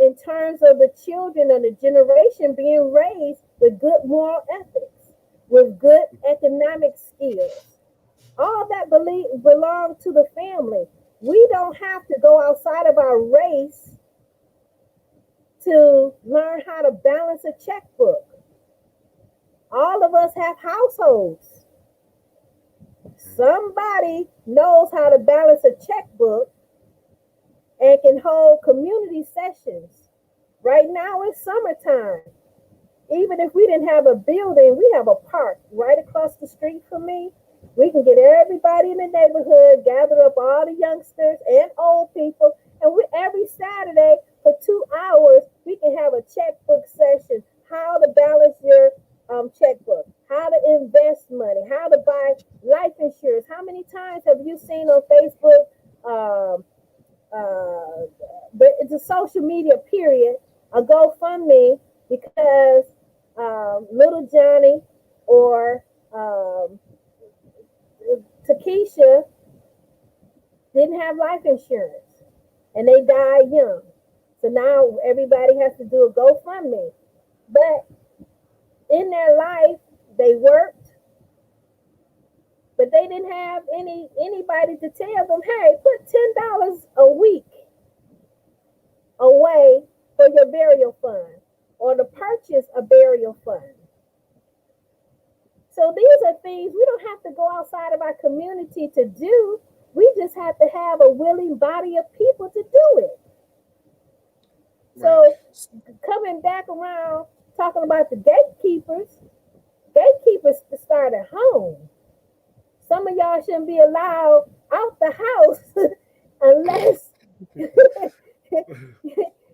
in terms of the children and the generation being raised with good moral ethics, with good economic skills. All that belong to the family. We don't have to go outside of our race to learn how to balance a checkbook. All of us have households. Somebody knows how to balance a checkbook and can hold community sessions. Right now it's summertime. Even if we didn't have a building, we have a park right across the street from me. We can get everybody in the neighborhood, gather up all the youngsters and old people, and every Saturday for 2 hours, we can have a checkbook session. how to balance your checkbook, how to invest money, how to buy life insurance. How many times have you seen on Facebook, um, it's a social media period, a GoFundMe because little Johnny or Takesha didn't have life insurance and they died young. So now everybody has to do a GoFundMe. But in their life, they worked, but they didn't have anybody to tell them, hey, put $10 a week away for your burial fund or to purchase a burial fund. So these are things we don't have to go outside of our community to do. We just have to have a willing body of people to do it. So coming back around talking about the gatekeepers start at home. Some of y'all shouldn't be allowed out the house unless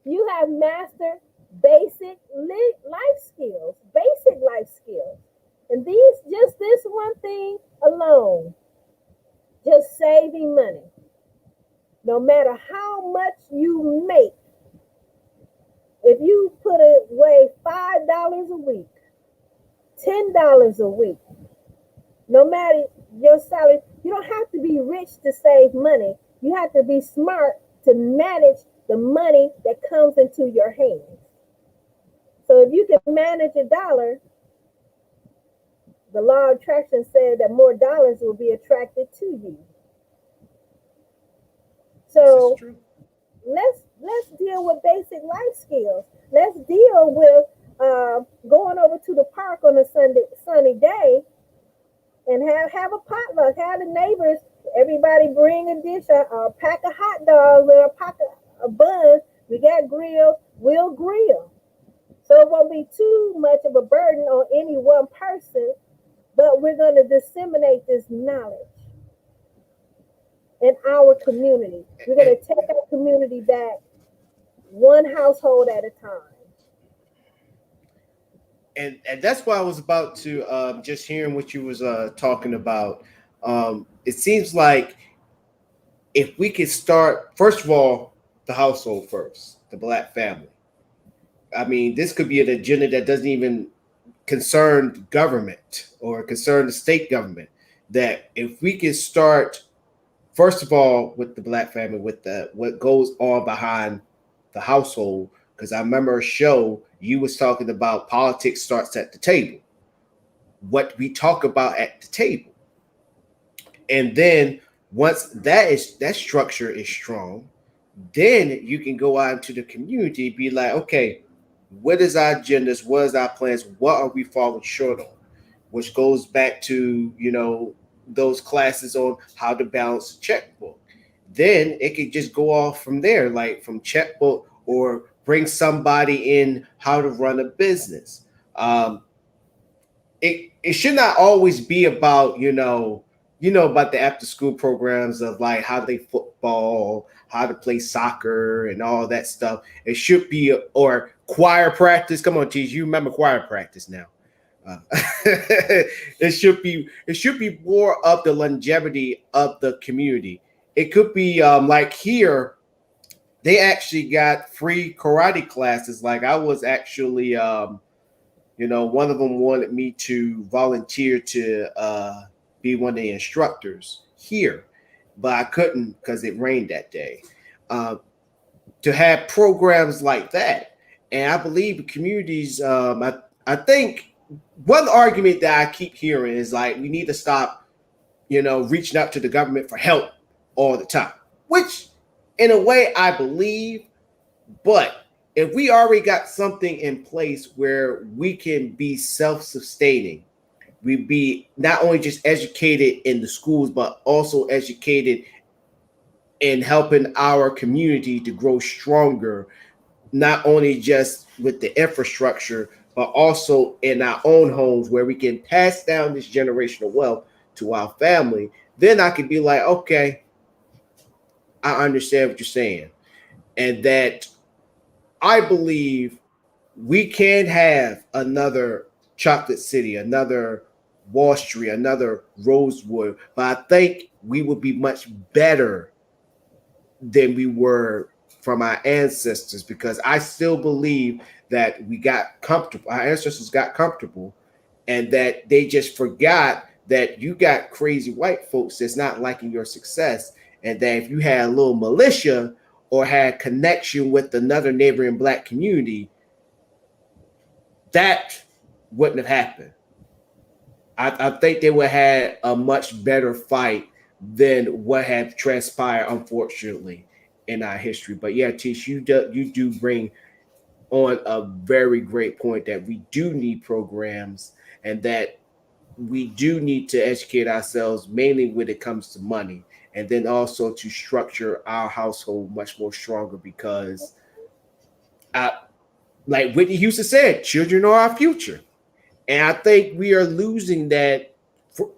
you have mastered basic life skills, And this one thing alone, just saving money. No matter how much you make, if you put away $5 a week, $10 a week, no matter your salary, you don't have to be rich to save money. You have to be smart to manage the money that comes into your hands. So if you can manage a dollar, the law of attraction said that more dollars will be attracted to you. So let's deal with basic life skills. Let's deal with going over to the park on a sunny day and have a potluck. Have the neighbors, everybody bring a dish, a pack of hot dogs or a pack of buns. We got grills, we'll grill. So it won't be too much of a burden on any one person, but we're going to disseminate this knowledge in our community. We're going to take our community back one household at a time. And that's why I was about to just hearing what you was talking about. It seems like if we could start, first of all, the household first, the Black family. I mean, this could be an agenda that doesn't even concern government or concern the state government. That if we can start, first of all, with the Black family, with what goes on behind the household, because I remember a show you was talking about politics starts at the table. What we talk about at the table. And then once that structure is strong, then you can go out into the community, be like, okay, what is our agendas? What is our plans? What are we falling short on? Which goes back to, those classes on how to balance a checkbook. Then it could just go off from there, like from checkbook, or bring somebody in how to run a business. It should not always be about, about the after school programs of like how they football, how to play soccer and all that stuff. It should be, or choir practice. Come on, Teach, you remember choir practice now. It should be more of the longevity of the community. It could be like here, they actually got free karate classes. Like I was actually, one of them wanted me to volunteer to be one of the instructors here, but I couldn't because it rained that day. To have programs like that, and I believe communities. I think one argument that I keep hearing is like we need to stop, reaching out to the government for help all the time, which in a way I believe, but if we already got something in place where we can be self-sustaining, we be not only just educated in the schools, but also educated in helping our community to grow stronger, not only just with the infrastructure, but also in our own homes where we can pass down this generational wealth to our family, then I could be like, okay, I understand what you're saying. And that I believe we can have another Chocolate City, another Wall Street, another Rosewood, but I think we would be much better than we were from our ancestors, because I still believe that we got comfortable. Our ancestors got comfortable, and that they just forgot that you got crazy white folks that's not liking your success, and that if you had a little militia or had connection with another neighboring black community, that wouldn't have happened. I think they would have had a much better fight than what had transpired, unfortunately, in our history. But yeah, Tish, you do bring on a very great point that we do need programs, and that we do need to educate ourselves, mainly when it comes to money, and then also to structure our household much more stronger, because I, like Whitney Houston said, children are our future. And I think we are losing that.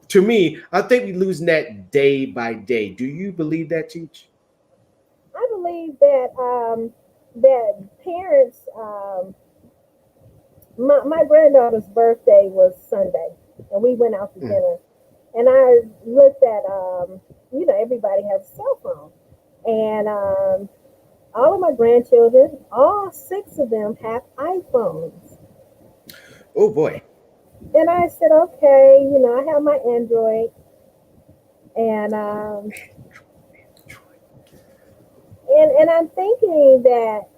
To me, I think we're losing that day by day. Do you believe that, Teach? I believe that that parents. My granddaughter's birthday was Sunday, and we went out to Mm. dinner. And I looked at, everybody has a cell phone, and all of my grandchildren, all six of them, have iPhones. Oh boy. And I said, okay, I have my Android, and and I'm thinking that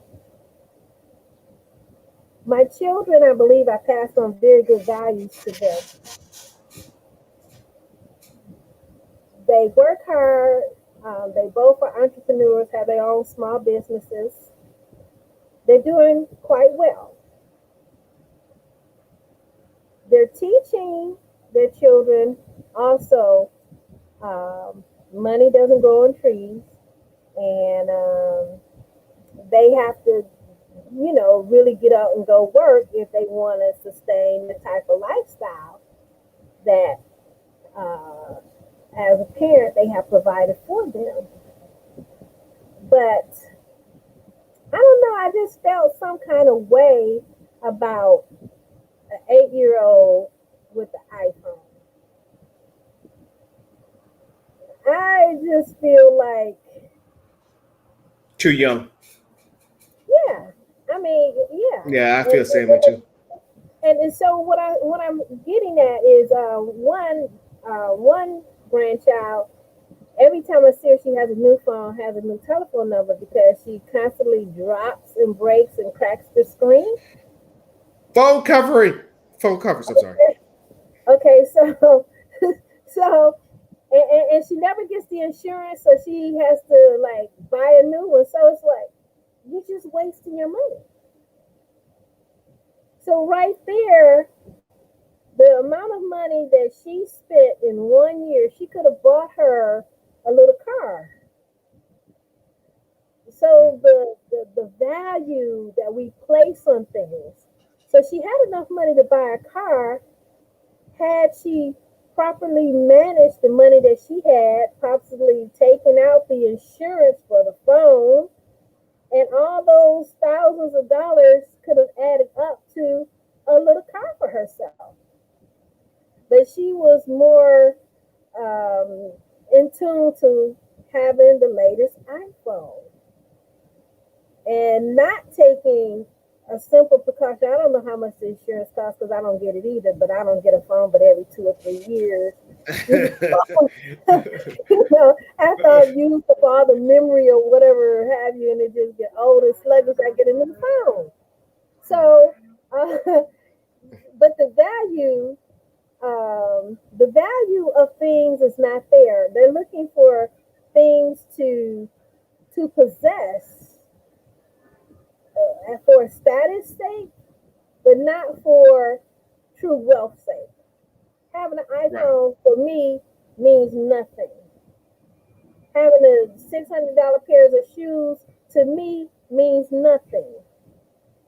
my children, I believe, I passed on very good values to them. They work hard. They both are entrepreneurs, have their own small businesses. They're doing quite well. They're teaching their children also, money doesn't grow on trees, and they have to, really get out and go work if they want to sustain the type of lifestyle that, as a parent, they have provided for them. But I don't know, I just felt some kind of way about an 8-year-old with the iPhone. I just feel like, Too young. yeah, I mean, yeah. Yeah, I feel And, the same way too. and so what I'm getting at is, one grandchild, every time I see her, she has a new phone, has a new telephone number, because she constantly drops and breaks and cracks the screen. Phone covering. Phone covers. I'm sorry. Okay, so so and she never gets the insurance, so she has to like buy a new one. So it's like you're just wasting your money. So right there, the amount of money that she spent in 1 year, she could have bought her a little car. So the value that we place on things. So she had enough money to buy a car had she properly managed the money that she had, possibly taken out the insurance for the phone, and all those thousands of dollars could have added up to a little car for herself. But she was more in tune to having the latest iPhone and not taking a simple precaution. I don't know how much the insurance costs because I don't get it either, but I don't get a phone but every 2 or 3 years. After I've used up all the memory or whatever have you, and it just get old and sluggish, I get a new phone. So, but the value of things is not there. They're looking for things to possess for status sake, but not for true wealth sake. Having an Right. iPhone for me means nothing. Having a $600 pairs of shoes to me means nothing.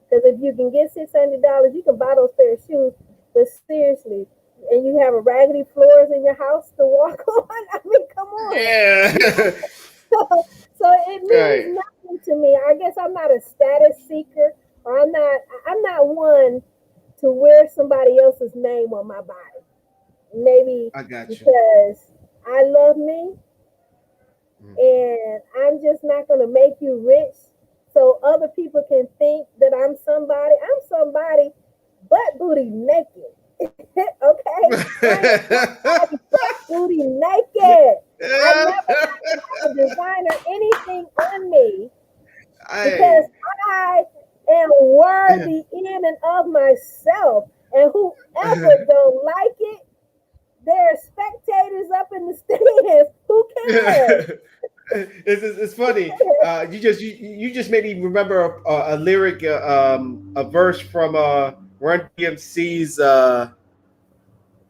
Because if you can get $600, you can buy those pair of shoes. But seriously, and you have a raggedy floors in your house to walk on. I mean, come on. Yeah. So it means Right. nothing to me. I guess I'm not a status seeker, or I'm not else's name on my body. Maybe I got you. because I love me Mm. and I'm just not going to make you rich so other people can think that I'm somebody. I'm somebody butt booty naked. Okay? I am somebody butt booty naked. I never have to have a designer anything on me because I I am worthy in and of myself. And whoever don't like it, there are spectators up in the stands. Who cares? it's funny. You just made me remember a lyric, a verse from Run DMC's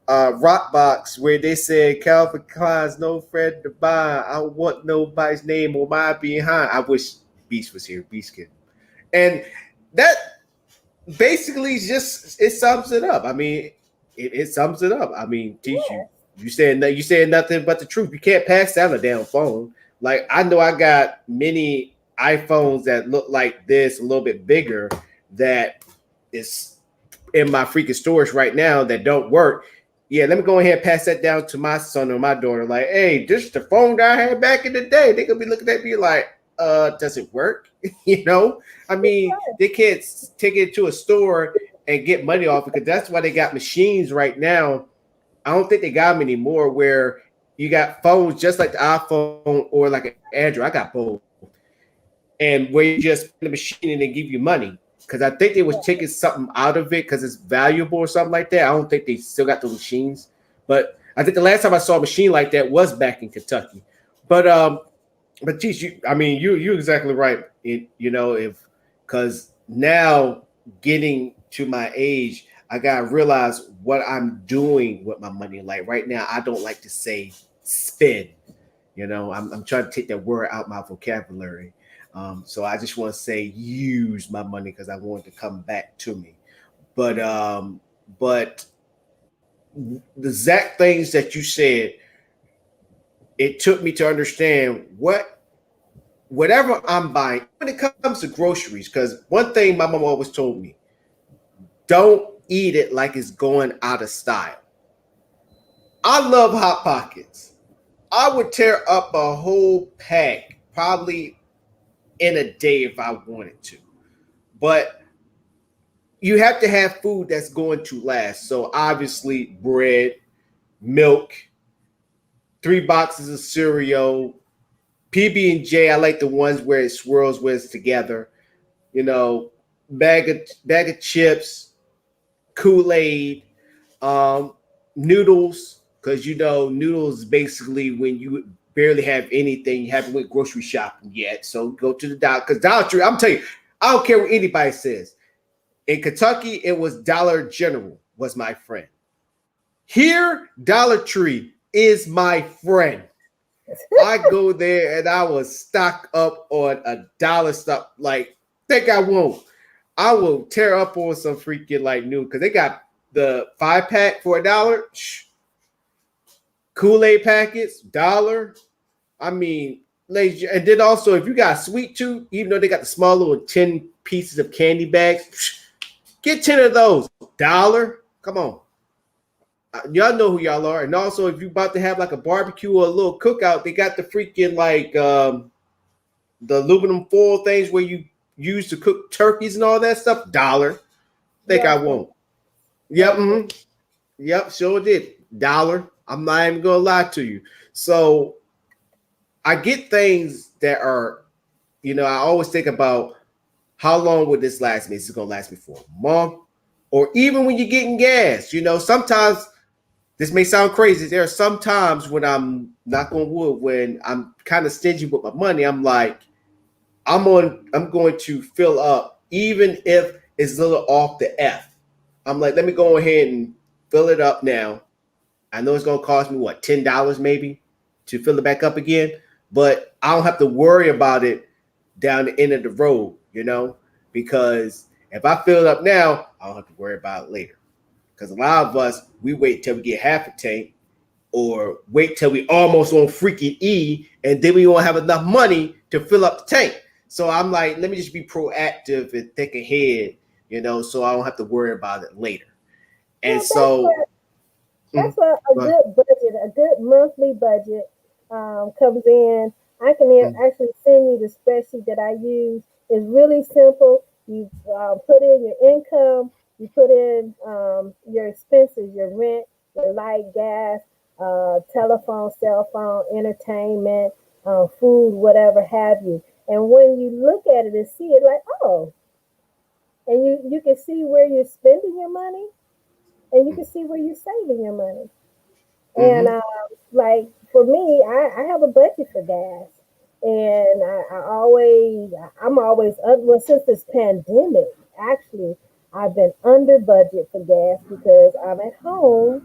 Rock Box where they said Calvin Klein's no friend to buy. I don't want nobody's name or my behind. I wish Beast was here. Beast kid, and that basically just it sums it up. I mean, it sums it up. I mean, teach you. Yes, You saying nothing but the truth. You can't pass down a damn phone. Like I know I got many iPhones that look like this, a little bit bigger, that is in my freaking storage right now that don't work. Yeah, let me go ahead and pass that down to my son or my daughter. Like, hey, this is the phone that I had back in the day. They could be looking at me like, does it work? You know? I it mean, does. they can't take it to a store and get money off it because that's why they got machines right now. I don't think they got them anymore where you got phones just like the iPhone or like an Android. I got both. And where you just put the machine and they give you money. Because I think they was taking something out of it because it's valuable or something like that. I don't think they still got those machines. But I think the last time I saw a machine like that was back in Kentucky. But geez, you're exactly right. If because now getting to my age, I gotta realize what I'm doing with my money. Like right now, I don't like to say spend. I'm trying to take that word out my vocabulary. So I just want to say use my money because I want it to come back to me. But the exact things that you said, it took me to understand whatever I'm buying when it comes to groceries. Because one thing my mom always told me, don't eat it like it's going out of style. I love Hot Pockets. I would tear up a whole pack probably in a day if I wanted to. But you have to have food that's going to last. So obviously bread, milk, 3 boxes of cereal, PB and J. I like the ones where it swirls where it's together. You know, bag of chips, Kool Aid, um, noodles. Because noodles basically when you barely have anything, you haven't went grocery shopping yet. So go to the Dollar because Dollar Tree. I'm telling you, I don't care what anybody says. In Kentucky, it was Dollar General was my friend. Here, Dollar Tree is my friend. I go there and I will stock up on a dollar stuff. Like, think I won't. I will tear up on some freaking like new because they got the 5-pack for $1. Kool-Aid packets, $1. I mean, ladies, and then also if you got sweet tooth, even though they got the small little 10 pieces of candy bags, get 10 of those. $1. Come on. Y'all know who y'all are. And also, if you about to have like a barbecue or a little cookout, they got the freaking like the aluminum foil things where you use to cook turkeys and all that stuff. $1. Think I Yes, won't. Yep. yes, Mm-hmm. Yep. Sure did. $1. I'm not even gonna lie to you. So I get things that are, I always think about how long would this last me? Is it gonna last me for a month? Or even when you're getting gas, sometimes this may sound crazy. There are some times when I'm knock on wood, when I'm kind of stingy with my money, I'm like, I'm going to fill up, even if it's a little off the F. I'm like, let me go ahead and fill it up now. I know it's gonna cost me what, $10 maybe to fill it back up again, but I don't have to worry about it down the end of the road, because if I fill it up now, I don't have to worry about it later. Because a lot of us, we wait till we get half a tank or wait till we almost on freaking E, and then we won't have enough money to fill up the tank. So I'm like, let me just be proactive and think ahead, so I don't have to worry about it later. And Well, that's so, where mhm, that's where a go ahead. good budget, a good monthly budget, comes in. I can Mhm, actually send you the spreadsheet that I use. It's really simple. You put in your income, you put in your expenses, your rent, your light, gas, telephone, cell phone, entertainment, food, whatever have you. And when you look at it and see it, like, oh, and you can see where you're spending your money, and you can see where you're saving your money. And mhm, like for me, I have a budget for gas, and I'm always well since this pandemic. Actually, I've been under budget for gas because I'm at home,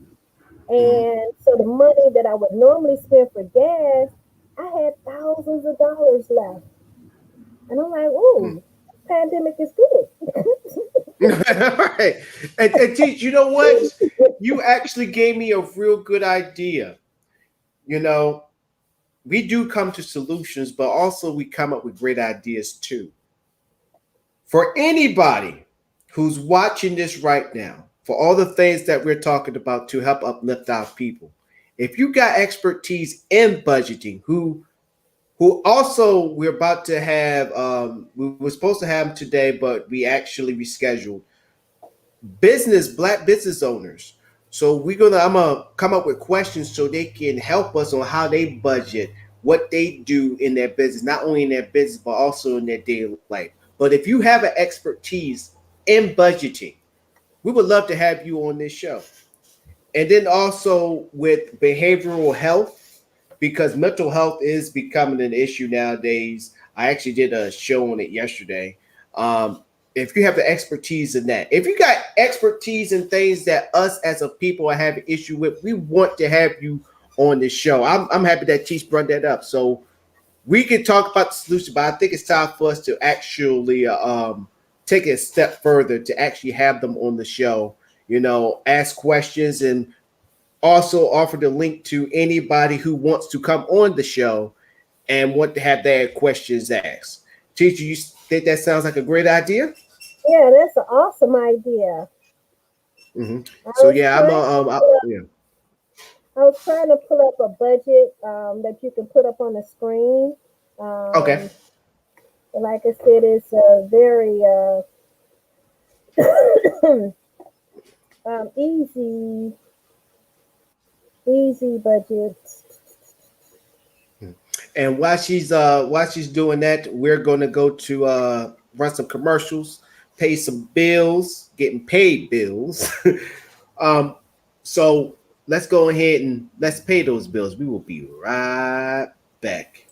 mhm, and so the money that I would normally spend for gas, I had thousands of dollars left, and I'm like, mhm. ooh, pandemic is good. Right. And teach, you know what? You actually gave me a real good idea. You know, we do come to solutions, but also we come up with great ideas too. For anybody who's watching this right now, for all the things that we're talking about to help uplift our people, if you got expertise in budgeting, who also we're about to have, we were supposed to have them today, but we actually rescheduled black business owners. So I'm gonna come up with questions so they can help us on how they budget, what they do in their business, not only in their business but also in their daily life. But if you have an expertise in budgeting, we would love to have you on this show. And then also with behavioral health, because mental health is becoming an issue nowadays. I actually did a show on it yesterday. If you have the expertise in that, if you got expertise in things that us as a people are having issue with, we want to have you on this show. I'm happy that Teach brought that up. So we can talk about the solution, but I think it's time for us to actually take it a step further to actually have them on the show. Ask questions and also offer the link to anybody who wants to come on the show and want to have their questions asked. Teacher, you think that sounds like a great idea? Yeah, that's an awesome idea. Mm-hmm. I So was yeah, I'm trying yeah. I was trying to pull up a budget that you can put up on the screen. Okay. Um, like I said, it's a very easy, easy budget. And while she's doing that, we're gonna go to run some commercials, pay some bills, getting paid bills. um, so let's go ahead and let's pay those bills. We will be right back.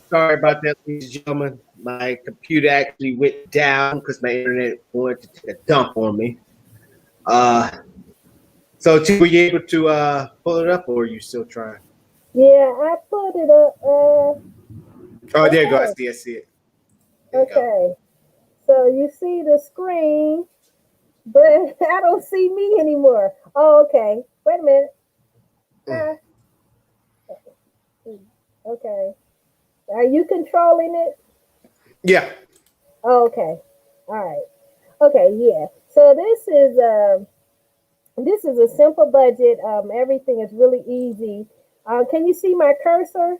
Sorry about that, ladies and gentlemen. My computer actually went down because my internet wanted to take a dump on me. Uh, so were you able to pull it up, or are you still trying? Yeah, I put it up. Oh, there you go. I Okay, see. I see it. There you go. okay. So you see the screen, but I don't see me anymore. Oh, okay. Wait a minute. Mm. Ah, okay. Are you controlling it? Yeah. Oh, okay. All right. Okay. Yeah. So this is a simple budget. Everything is really easy. Can you see my cursor?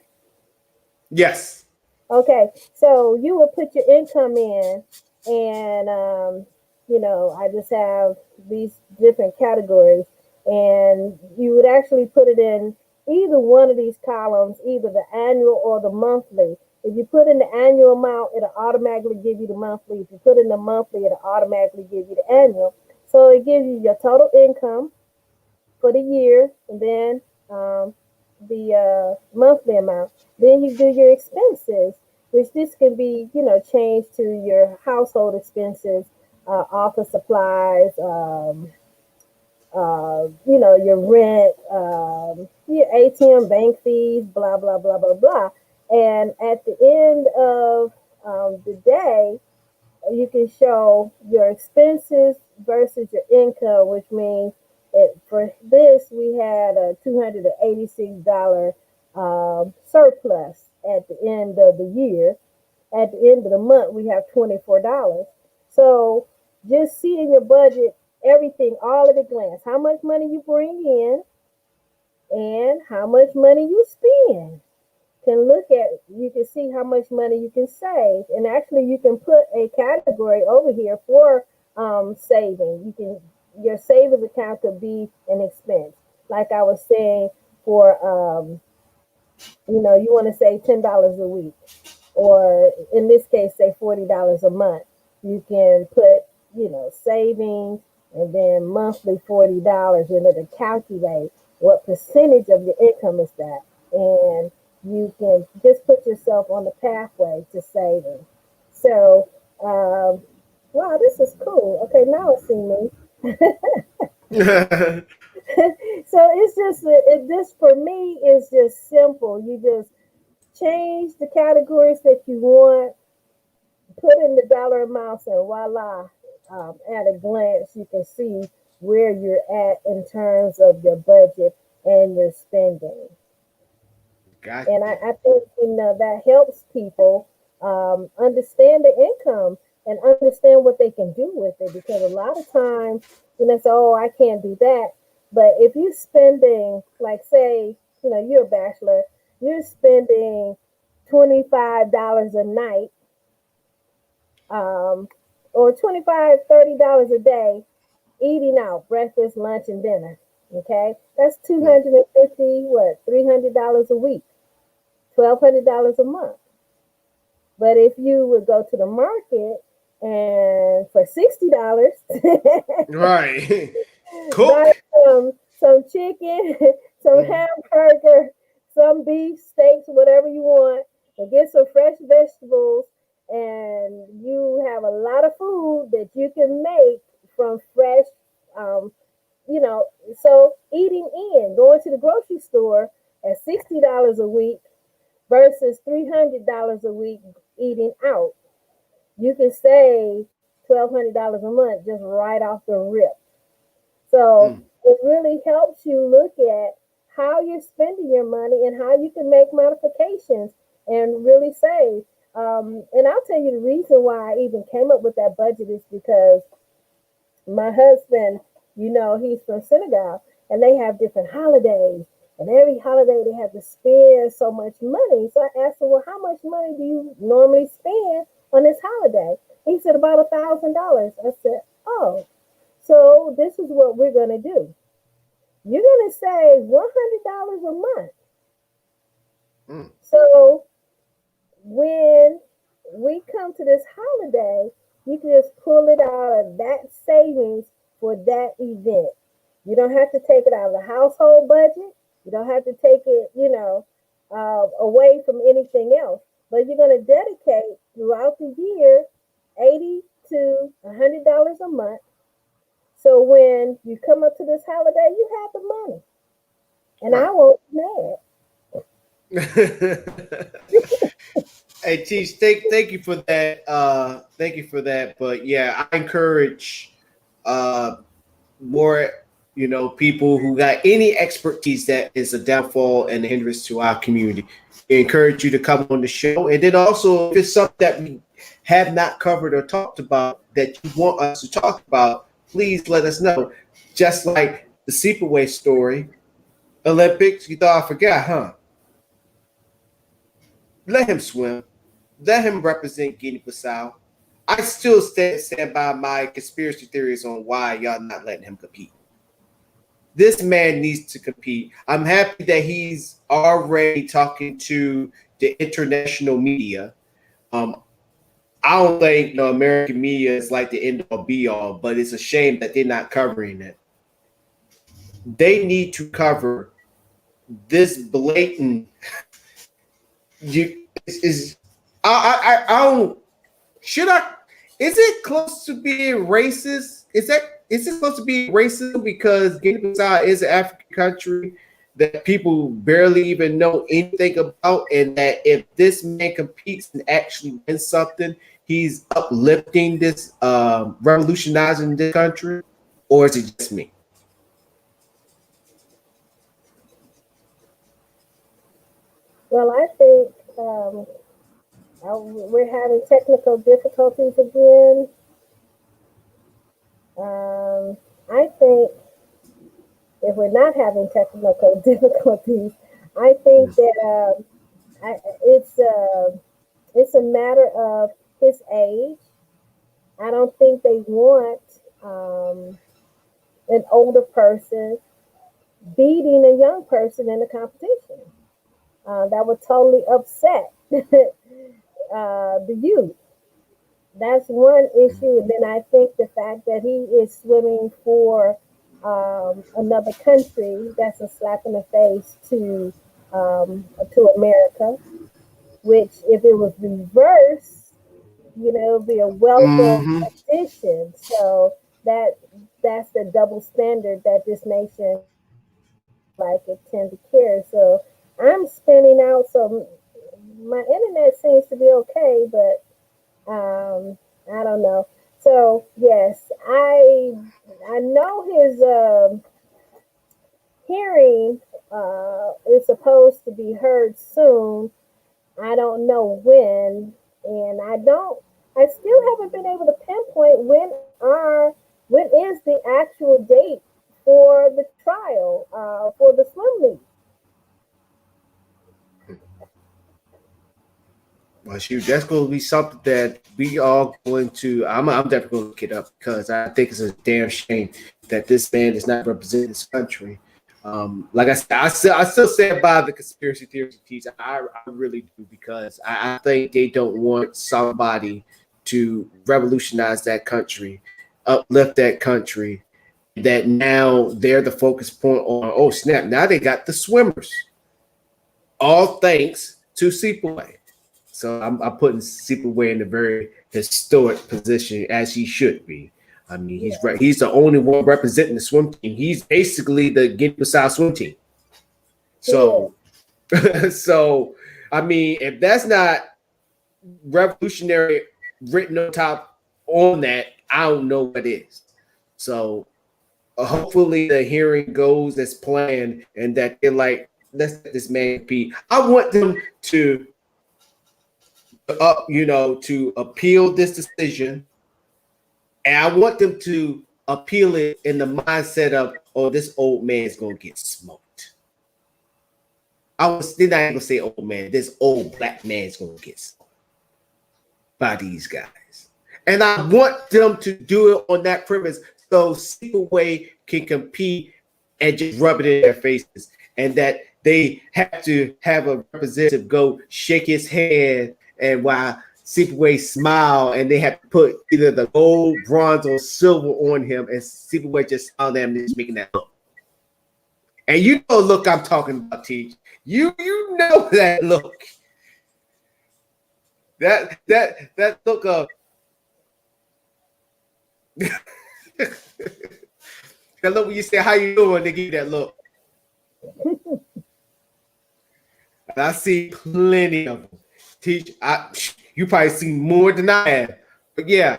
Yes. Okay, so you will put your income in, and I just have these different categories, and you would actually put it in either one of these columns, either the annual or the monthly. If you put in the annual amount, it'll automatically give you the monthly. If you put in the monthly, it'll automatically give you the annual. So it gives you your total income for the year, and then the monthly amount. Then you do your expenses, which this can be, changed to your household expenses, office supplies, your rent, your ATM bank fees, blah, blah, blah, blah, blah. And at the end of the day, you can show your expenses versus your income, which means for this we had a $286 surplus at the end of the year. At the end of the month, we have $24. So just see in your budget everything all at a glance. How much money you bring in and how much money you spend. You can see how much money you can save, and actually you can put a category over here for saving. Your savings account could be an expense, like I was saying, for you want to save $10 a week, or in this case say $40 a month. You can put savings, and then monthly $40, and it'll calculate what percentage of your income is that, and you can just put yourself on the pathway to saving. So, wow, this is cool. Okay, now it's see me. So it's just this for me is just simple. You just change the categories that you want, put in the dollar amounts, and voila, at a glance, you can see where you're at in terms of your budget and your spending. Got And you. I think that helps people understand the income and understand what they can do with it, because a lot of times, say, oh, I can't do that. But if you're spending, like, say, you're a bachelor, you're spending $25 a night, um, or $25, $30 a day, eating out breakfast, lunch, and dinner. Okay, that's Mm. 250, what, $300 a week, $1,200 a month. But if you would go to the market and for $60, Right. buy Cook. some chicken, some Mm. hamburger, some beef, steaks, whatever you want, and get some fresh vegetables, and you have a lot of food that you can make from fresh, um, you know. So eating in, going to the grocery store at $60 a week versus $300 a week eating out, you can save $1,200 a month just right off the rip. So Mm. it really helps you look at how you're spending your money and how you can make modifications and really save. And I'll tell you the reason why I even came up with that budget is because my husband, he's from Senegal, and they have different holidays. And every holiday they have to spend so much money. So I asked him, well, how much money do you normally spend on this holiday? He said about $1,000. I said, oh, so this is what we're gonna do. You're gonna save $100 a month. Mm. So when we come to this holiday, you can just pull it out of that savings for that event. You don't have to take it out of the household budget. You don't have to take it, away from anything else. but you're going to dedicate throughout the year $80 to $100 a month. So when you come up to this holiday, you have the money, and I Right. won't be mad. Hey, Teach, thank you for that. Thank you for that. But yeah, I encourage uh more, people who got any expertise that is a downfall and a hindrance to our community. I encourage you to come on the show. And then also, if it's something that we have not covered or talked about that you want us to talk about, please let us know. Just like the Superway story, Olympics, you thought I forgot, huh? Let him swim. Let him represent Guinea-Bissau. I still stand by my conspiracy theories on why y'all not letting him compete. This man needs to compete. I'm happy that he's already talking to the international media. Um, I don't think American media is like the end all be all, but it's a shame that they're not covering it. They need to cover this blatant. You is I don't should I is it close to being racist? Is it supposed to be racism because Guinea-Bissau is an African country that people barely even know anything about, and that if this man competes and actually wins something, he's uplifting this, revolutionizing this country, or is it just me? Well, I think we're having technical difficulties again. I think if we're not having technical difficulties, I think that it's a matter of his age. I don't think they want an older person beating a young person in a competition. That would totally upset the youth. That's one issue. And then I think the fact that he is swimming for another country, that's a slap in the face to America. Which, if it was reversed, it'd be a welcome Mm-hmm. addition. So that that's the double standard that this nation like it tend to carry. So I'm spinning out. So my internet seems to be okay, but I don't know. So yes, I know his hearing is supposed to be heard soon. I don't know when, and I still haven't been able to pinpoint when is the actual date for the trial for the swim meet. Well, shoot, that's going to be something that we all going to. I'm definitely going to look it up because I think it's a damn shame that this man is not representing this country. Like I said, I still stand by the conspiracy theories teach. I really do because I think they don't want somebody to revolutionize that country, uplift that country. That now they're the focus point on. Oh snap! Now they got the swimmers. All thanks to Sleepaway. So I'm putting Superway in a very historic position as he should be. I mean, he's Yeah, right. He's the only one representing the swim team. He's basically the Guinea-Bissau swim team. he is. So, so I mean, if that's not revolutionary written on top on that, I don't know what is. So, hopefully the hearing goes as planned, and that they're like, let's let this man compete. I want them to to appeal this decision, and I want them to appeal it in the mindset of, oh, this old man's gonna get smoked. They're not gonna say old man, this old black man's gonna get smoked by these guys. And I want them to do it on that premise so Sleepaway can compete and just rub it in their faces, and that they have to have a representative go shake his hand, and while Sleepaway smile, and they have to put either the gold, bronze, or silver on him, and Sleepaway just smile at them and just making that look. And you know, look, I'm talking about, Teach. You know that look. That look of that look when you say how you doing, they give you that look. And I see plenty of them. You probably see more than I have. But yeah,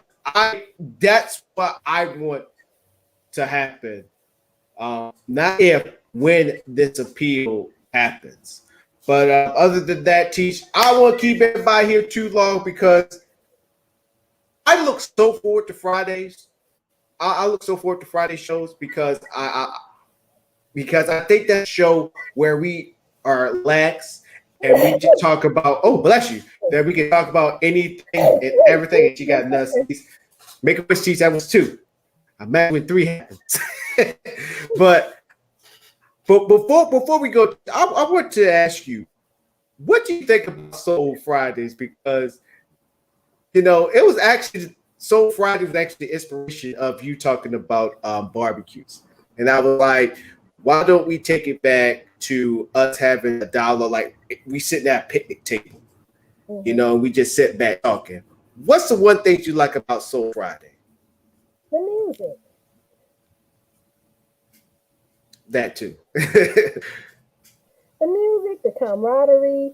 that's what I want to happen. Not if, when this appeal happens. But other than that, Teach, I won't keep everybody here too long because I look so forward to Fridays. I look so forward to Friday shows because I think that show where we are lax and we just talk about, oh bless you, that we can talk about anything and everything. And she got nuts. Make a wish, Teach. That was 2. Imagine when 3 happens. but before we go, I want to ask you, what do you think about Soul Fridays? Because it was actually Soul Friday was actually the inspiration of you talking about barbecues, and I was like, why don't we take it back to us having a dialogue, like we sit at a picnic table, we just sit back talking. What's the one thing you like about Soul Friday? The music. That too. The music, the camaraderie,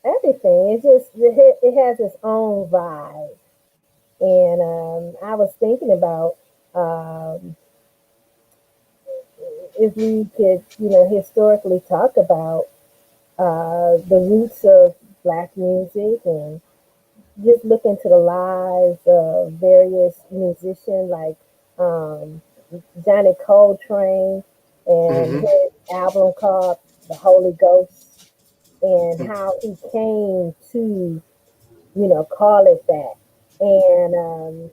everything. It has its own vibe. And I was thinking about if we could, historically talk about the roots of Black music and just look into the lives of various musicians like Johnny Coltrane and his album called The Holy Ghost, and how he came to, call it that. And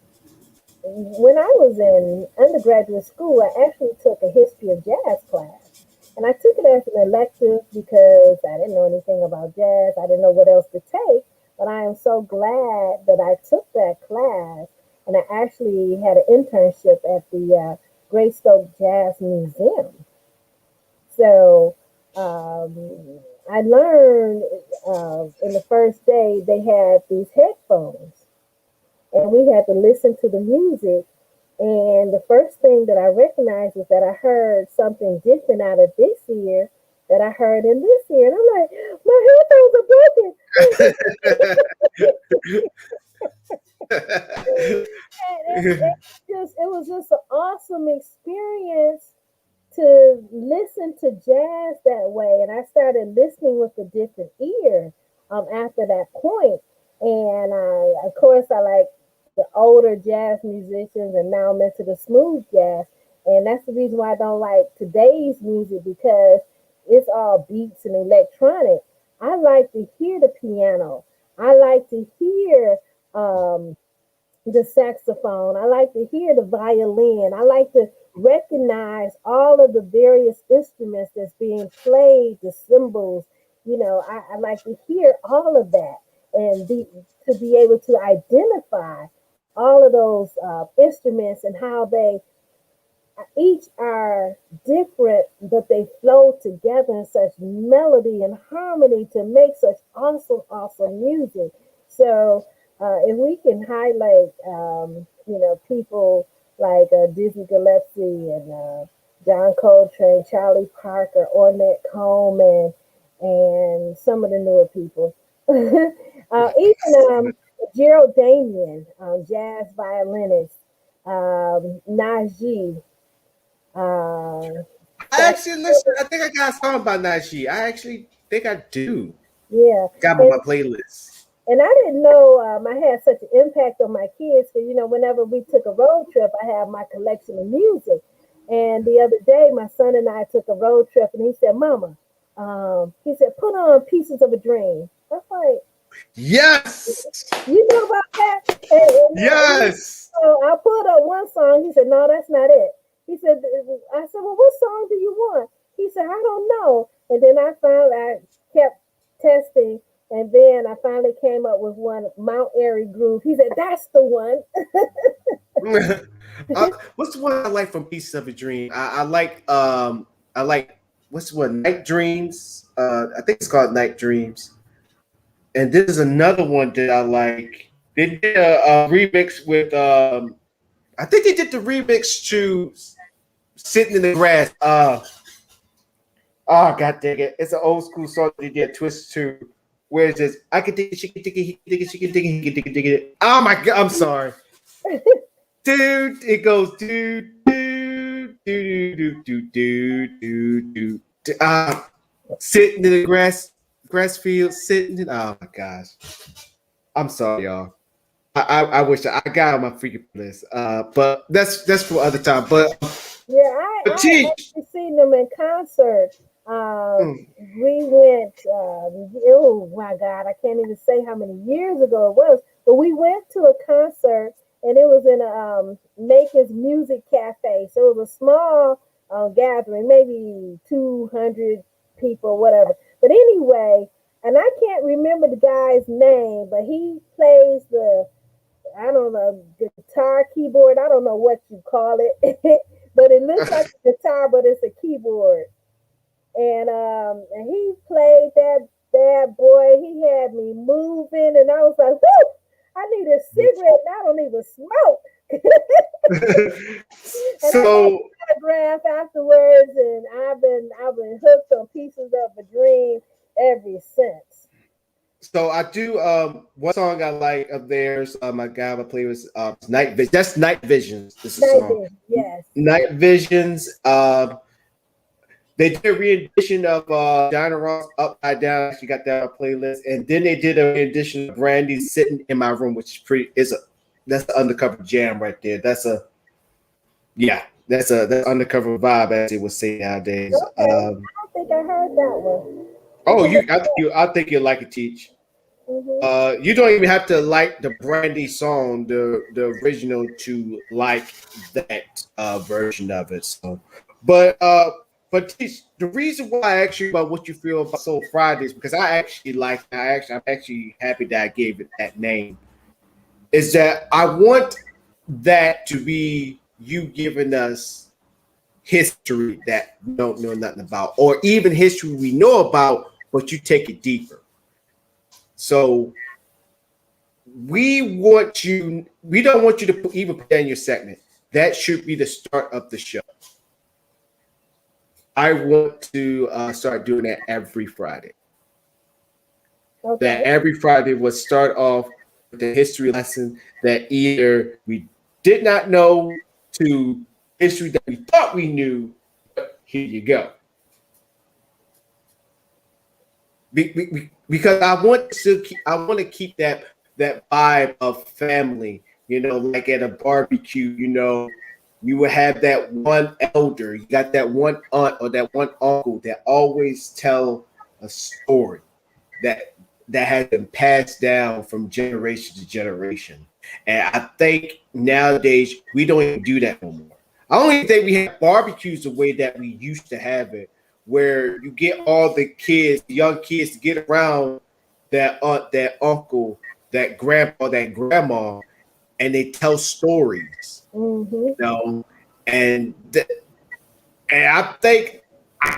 when I was in undergraduate school, I actually took a history of jazz class. And I took it as an elective because I didn't know anything about jazz. I didn't know what else to take. But I am so glad that I took that class. And I actually had an internship at the Greystoke Jazz Museum. So I learned in the first day they had these headphones. And we had to listen to the music. And the first thing that I recognized was that I heard something different out of this ear that I heard in this ear. And I'm like, my headphones are broken. It was just an awesome experience to listen to jazz that way. And I started listening with a different ear after that point. And of course, I like the older jazz musicians, and now I'm into the smooth jazz. And that's the reason why I don't like today's music, because it's all beats and electronic. I like to hear the piano. I like to hear the saxophone. I like to hear the violin. I like to recognize all of the various instruments that's being played, the cymbals. I like to hear all of that and to be able to identify all of those instruments and how they each are different, but they flow together in such melody and harmony to make such awesome music. So if we can highlight, people like Dizzy Gillespie and John Coltrane, Charlie Parker, Ornette Coleman, and some of the newer people, even Gerald Damien, jazz violinist, Najee. I actually listen. I think I got a song by Najee. I actually think I do. Yeah. Got on my playlist. And I didn't know I had such an impact on my kids because, whenever we took a road trip, I have my collection of music. And the other day, my son and I took a road trip, and he said, Mama, he said, put on Pieces of a Dream. I was like, yes. You know about that? Yes. So I pulled up one song. He said, no, that's not it. He said, I said, well, what song do you want? He said, I don't know. And then I kept testing. And then I finally came up with one, Mount Airy Groove. He said, that's the one. What's the one I like from Pieces of a Dream? I like what's one Night Dreams. I think it's called Night Dreams. And this is another one that I like. They did a remix with I think they did the remix to Sitting in the Grass. Oh god dang it. It's an old school song they did Twist 2. Where it's just I can dig it, she can dig it, he can dig it, she can dig it, he can dig it, dig it. Oh my god, I'm sorry. Dude, it goes do do do do do do do do do. Sitting in the grass field, sitting in. Oh my gosh, I'm sorry, y'all. I wish I got on my freaking list. But that's for other time. But Yeah, I actually seen them in concert. We went. Oh my God, I can't even say how many years ago it was. But we went to a concert, and it was in a Maker's Music Cafe. So it was a small gathering, maybe 200 people, whatever. But anyway, and I can't remember the guy's name, but he plays the, I don't know, guitar, keyboard. I don't know what you call it, but it looks like a guitar, but it's a keyboard. And he played that bad boy. He had me moving, and I was like, "Whoo! I need a cigarette. And I don't even smoke." So and I got autograph afterwards, and I've been hooked on Pieces of a Dream ever since. So I do one song I like of theirs. My guy I play was Night Vision. That's Night Visions. This is a song. Vision, yes. Night Visions. They did a rendition of Diana Ross Upside Down. She got that on a playlist, and then they did a rendition of Brandy Sitting in My Room, which is pretty. That's the undercover jam right there. That's that's undercover vibe, as they would say nowadays. Okay. I don't think I heard that one. I think you'll like it, Teach. Mm-hmm. You don't even have to like the Brandy song, the original, to like that version of it. So, but Teach, the reason why I asked you about what you feel about Soul Fridays, because I'm actually happy that I gave it that name, is that I want that to be you giving us history that we don't know nothing about, or even history we know about, but you take it deeper. So we don't want you to even put that in your segment. That should be the start of the show. I want to start doing that every Friday. Okay. That every Friday would start off with a history lesson that either we did not know to history that we thought we knew. But here you go. Because I want to keep that vibe of family. You know, like at a barbecue. You know, you will have that one elder, you got that one aunt or that one uncle that always tell a story that has been passed down from generation to generation. And I think nowadays we don't even do that no more. I don't even think we have barbecues the way that we used to have it, where you get all the kids, the young kids, to get around that aunt, that uncle, that grandpa, that grandma, and they tell stories. Mm-hmm. You know, and I think I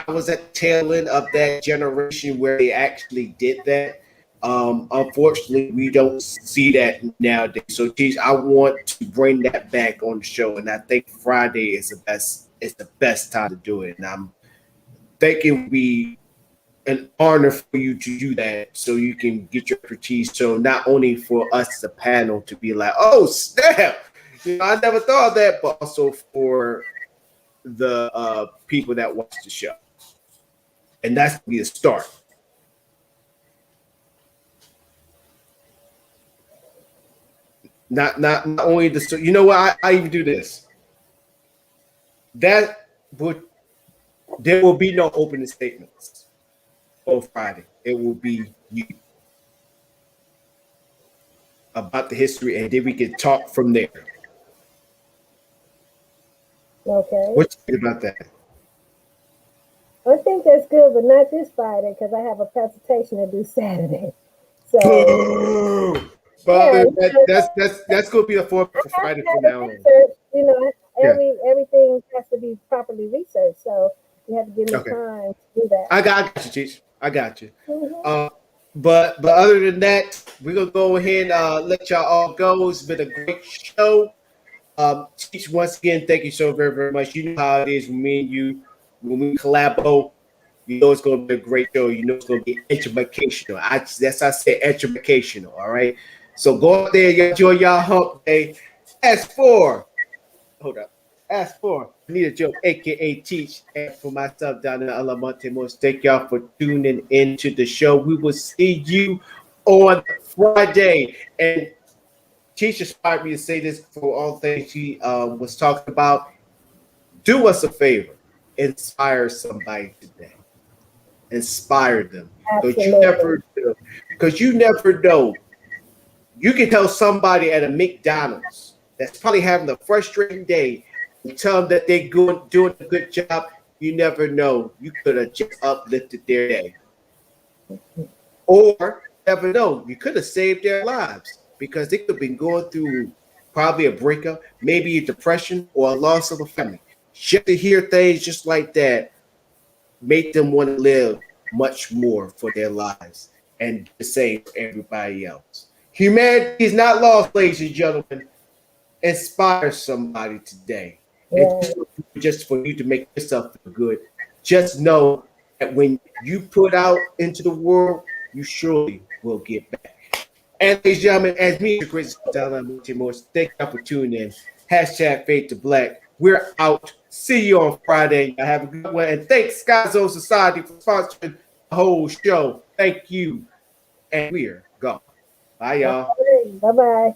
was at the tail end of that generation where they actually did that. Unfortunately, we don't see that nowadays. So, geez, I want to bring that back on the show, and I think Friday is the best time to do it. And I'm thinking it would be an honor for you to do that, so you can get your expertise. So not only for us as a panel to be like, oh snap, you know, I never thought of that, but also for the people that watch the show, and that's gonna be the start. Not only the, so you know what, I even do this. That would there will be no opening statements on Friday. It will be you about the history, and then we can talk from there. Okay. What you think about that? I think that's good, but not this Friday because I have a presentation to do Saturday. So, But yeah, that's going to be the format for Friday from now on. you know, everything has to be properly researched. So You have to give me Okay. time to do that. I got you, Teach. I got you. Mhm. But other than that, we're gonna go ahead and let y'all all go. It's been a great show. Teach, once again, thank you so very, very much. You know how it is with me and you when we collabo. You know it's gonna be a great show. You know it's gonna be educational. I say educational. All right. So go out there, y'all enjoy y'all hump day. As for hold up. As for Anita Joe, aka Teach, and for myself down in Alamonte Most, thank y'all for tuning into the show. We will see you on Friday. And Teach inspired me to say this for all things she was talking about. Do us a favor, inspire somebody today. Inspire them. Because you Absolutely. never know. Because you never know. You can tell somebody at a McDonald's that's probably having a frustrating day and tell them that they're doing a good job. You never know. You could have just uplifted their day. Or never know. You could have saved their lives because they could have been going through probably a breakup, maybe a depression or a loss of a family. Just to hear things just like that make them want to live much more for their lives and the same for everybody else. Humanity is not lost, ladies and gentlemen. Inspire somebody today. And Yeah. just for you to make yourself feel good, just know that when you put out into the world, you surely will get back. And ladies and gentlemen, as me, Chris Morris, thank you for tuning in. Hashtag Fade to Black. We're out. See you on Friday. Have a good one. And thanks, Skyzone Society, for sponsoring the whole show. Thank you. And we're gone. Bye, y'all. Bye bye.